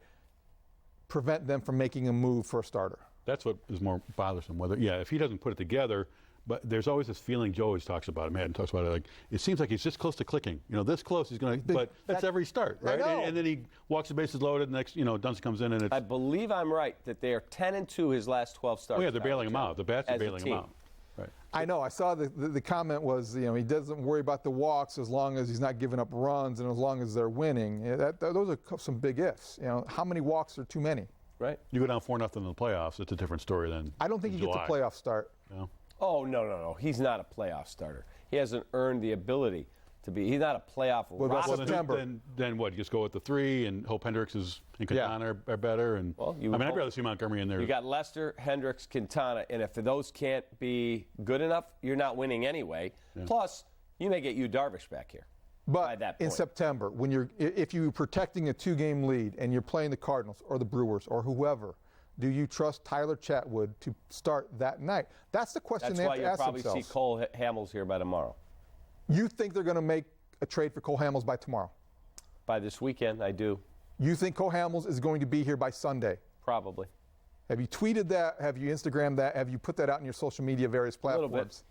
prevent them from making a move for a starter? That's what is more bothersome. If he doesn't put it together. But there's always this feeling Joe always talks about it. Madden talks about it. Like it seems like he's just close to clicking. This close he's going to. But that's every start, right? And then he walks the bases loaded. Next, Dunston comes in and it's. I believe I'm right that they are 10-2 his last 12 starts. Oh yeah, they're bailing him out. The bats are bailing him out. Right. I know. I saw the comment was he doesn't worry about the walks as long as he's not giving up runs and as long as they're winning. Those are some big ifs. How many walks are too many? Right. You go down 4-0 in the playoffs. It's a different story than. I don't think he gets a playoff start. No. Oh, no. He's not a playoff starter. He hasn't earned the ability to be. He's not a playoff roster. September. Then what? You just go with the 3 and hope Hendricks and Quintana are better. And I'd rather see Montgomery in there. You got Lester, Hendricks, Quintana, and if those can't be good enough, you're not winning anyway. Yeah. Plus, you may get Darvish back here. But in September, if you're protecting a 2-game lead and you're playing the Cardinals or the Brewers or whoever, do you trust Tyler Chatwood to start that night? That's the question they have to ask themselves. That's why you'll probably see Cole Hamels here by tomorrow. You think they're going to make a trade for Cole Hamels by tomorrow? By this weekend, I do. You think Cole Hamels is going to be here by Sunday? Probably. Have you tweeted that? Have you Instagrammed that? Have you put that out on your social media, various platforms? A little bit.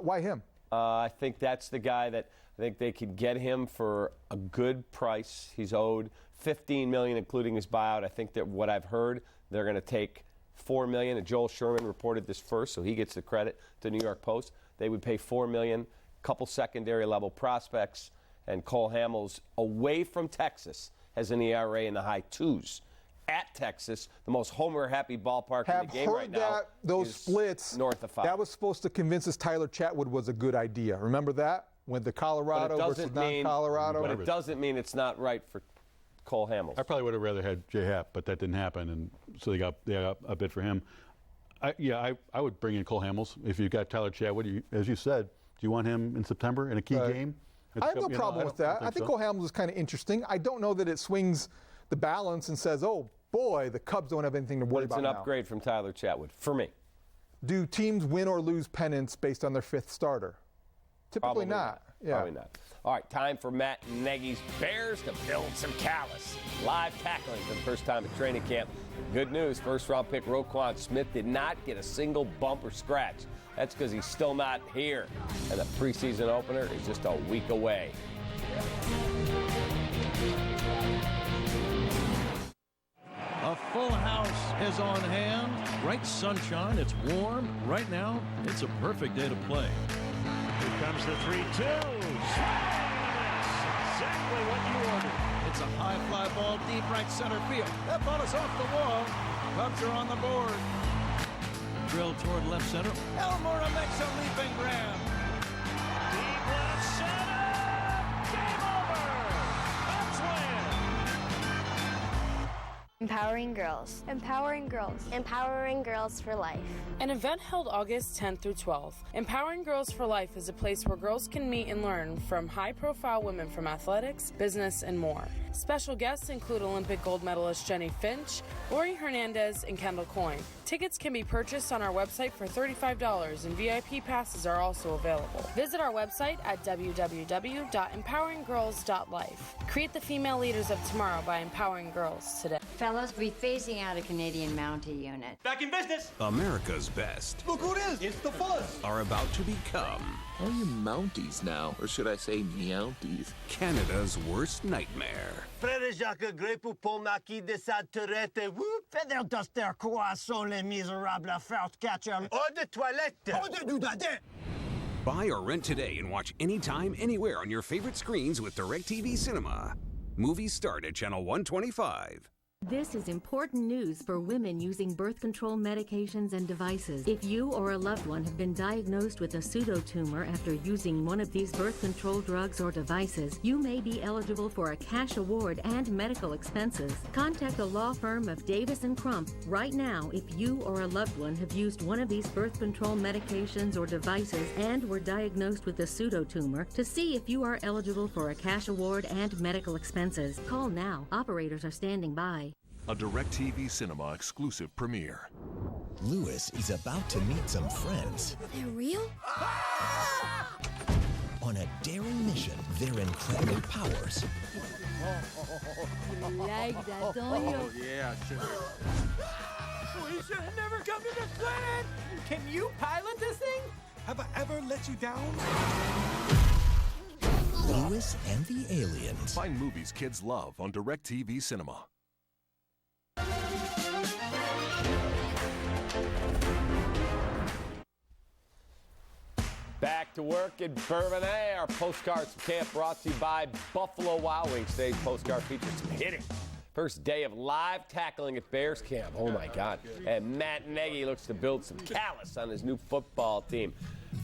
Why him? I think that's the guy that I think they could get him for a good price. He's owed $15 million, including his buyout. I think that what I've heard, they're going to take $4 million. And Joel Sherman reported this first, so he gets the credit. The New York Post. They would pay $4 million, couple secondary level prospects, and Cole Hamels away from Texas has an ERA in the high 2s. At Texas, the most homer-happy ballpark in the game right now. Have heard that those splits, north of 5. That was supposed to convince us Tyler Chatwood was a good idea. Remember that? When the Colorado versus non-Colorado? But it doesn't mean it's not right for Cole Hamels. I probably would have rather had J. Happ, but that didn't happen, and so they got a bid for him. I would bring in Cole Hamels. If you've got Tyler Chatwood, as you said, do you want him in September in a key game? I have no problem with that. I think Cole Hamels is kind of interesting. I don't know that it swings the balance and says, oh, boy, the Cubs don't have anything to worry about now. It's an upgrade from Tyler Chatwood, for me. Do teams win or lose pennants based on their 5th starter? Typically not. Yeah. Probably not. All right, time for Matt Nagy's Bears to build some callus. Live tackling for the first time at training camp. Good news, first-round pick Roquan Smith did not get a single bump or scratch. That's because he's still not here. And the preseason opener is just a week away. A full house is on hand. Bright sunshine. It's warm. Right now, it's a perfect day to play. Here comes the 3-2. Exactly what you ordered. It's a high fly ball deep right center field. That ball is off the wall. Cubs are on the board. Drill toward left center. Almora makes a leaping grab. Deep left center. Game over. Cubs win. Empowering girls. Empowering girls. Empowering girls for life. An event held August 10th through 12th. Empowering Girls for Life is a place where girls can meet and learn from high-profile women from athletics, business, and more. Special guests include Olympic gold medalist Jenny Finch, Lori Hernandez, and Kendall Coyne. Tickets can be purchased on our website for $35, and VIP passes are also available. Visit our website at www.empoweringgirls.life. Create the female leaders of tomorrow by empowering girls today. Fellas, we're phasing out a Canadian Mountie unit. Back in business. America's best. Look who it is. It's the Fuzz. Are about to become. Are you Mounties now, or should I say Meounties? Canada's worst nightmare. Frère Jacques Grey pour Marquis de Saturette. Fais duster croissant les misérables fart catcher. Eau de toilette. Eau de doudadin. Buy or rent today and watch anytime, anywhere on your favorite screens with DirecTV Cinema. Movies start at channel 125. This is important news for women using birth control medications and devices. If you or a loved one have been diagnosed with a pseudotumor after using one of these birth control drugs or devices, you may be eligible for a cash award and medical expenses. Contact the law firm of Davis & Crump right now if you or a loved one have used one of these birth control medications or devices and were diagnosed with a pseudotumor to see if you are eligible for a cash award and medical expenses. Call now. Operators are standing by. A DirecTV Cinema exclusive premiere. Lewis is about to meet some friends. They're real? On a daring mission, their incredible powers. You like that, don't you? Oh, yeah, sure. We should have never come to this planet. Can you pilot this thing? Have I ever let you down? Lewis and the Aliens. Find movies kids love on DirecTV Cinema. Back to work in Bourbonnais. Our postcards from camp brought to you by Buffalo Wild Wings. Today's postcard features some hitting. First day of live tackling at Bears camp. Oh, my God. And Matt Nagy looks to build some callus on his new football team.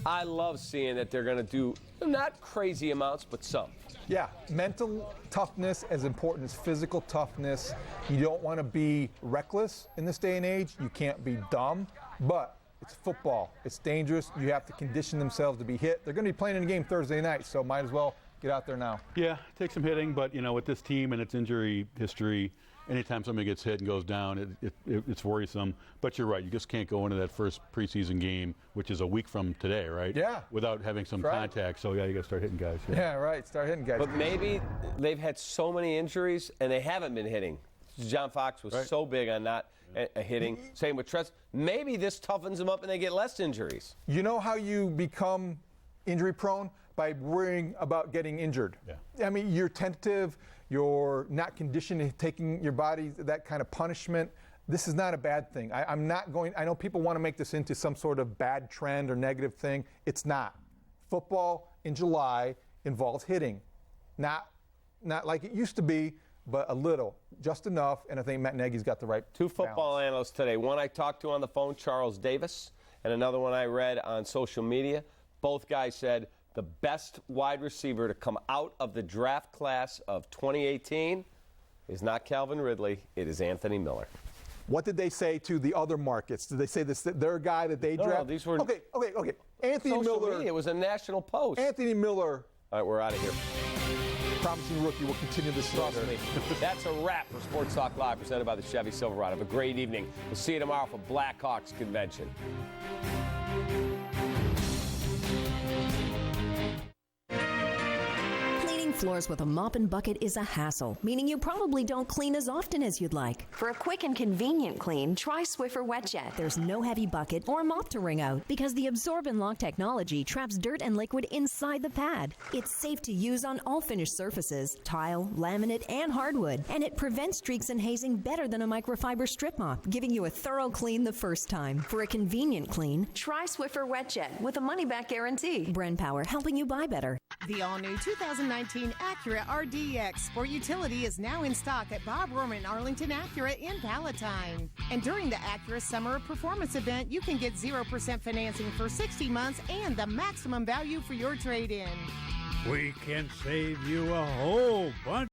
I love seeing that they're going to do not crazy amounts, but some. Yeah, mental toughness as important as physical toughness. You don't want to be reckless in this day and age. You can't be dumb, but it's football. It's dangerous. You have to condition themselves to be hit. They're going to be playing in a game Thursday night, so might as well get out there now. Yeah, take some hitting, but, you know, with this team and its injury history, anytime somebody gets hit and goes down, it's worrisome. But you're right. You just can't go into that first preseason game, which is a week from today, right? Yeah. Without having some contact. So, yeah, you got to start hitting guys. Yeah, right. Start hitting guys. But maybe they've had so many injuries, and they haven't been hitting. John Fox was so big on not hitting. Same with Tress. Maybe this toughens them up and they get less injuries. You know how you become injury prone? By worrying about getting injured. Yeah. I mean, you're tentative, you're not conditioned, taking your body that kind of punishment. This is not a bad thing. I know people want to make this into some sort of bad trend or negative thing. It's not. football in July involves hitting. Not like it used to be, but a little, just enough, and I think Matt Nagy's got the right Two football analysts today. One I talked to on the phone, Charles Davis, and another one I read on social media. Both guys said the best wide receiver to come out of the draft class of 2018 is not Calvin Ridley, it is Anthony Miller. What did they say to the other markets? Did they say this? Their guy that they drafted? No, these were Okay. Anthony social Miller. Media. It was a national post. Anthony Miller. All right, we're out of here. Promising rookie will continue this Trust me. That's a wrap for Sports Talk Live, presented by the Chevy Silverado. Have a great evening. We'll see you tomorrow for Blackhawks Convention. Floors with a mop and bucket is a hassle, meaning you probably don't clean as often as you'd like. For a quick and convenient clean, try Swiffer WetJet. There's no heavy bucket or mop to wring out because the Absorb and Lock technology traps dirt and liquid inside the pad. It's safe to use on all finished surfaces, tile, laminate, and hardwood, and it prevents streaks and hazing better than a microfiber strip mop, giving you a thorough clean the first time. For a convenient clean, try Swiffer WetJet with a money-back guarantee. Bren Power, helping you buy better. The all-new 2019 Acura RDX Sport Utility is now in stock at Bob Roman Arlington Acura in Palatine. And during the Acura Summer Performance event, you can get 0% financing for 60 months and the maximum value for your trade-in. We can save you a whole bunch.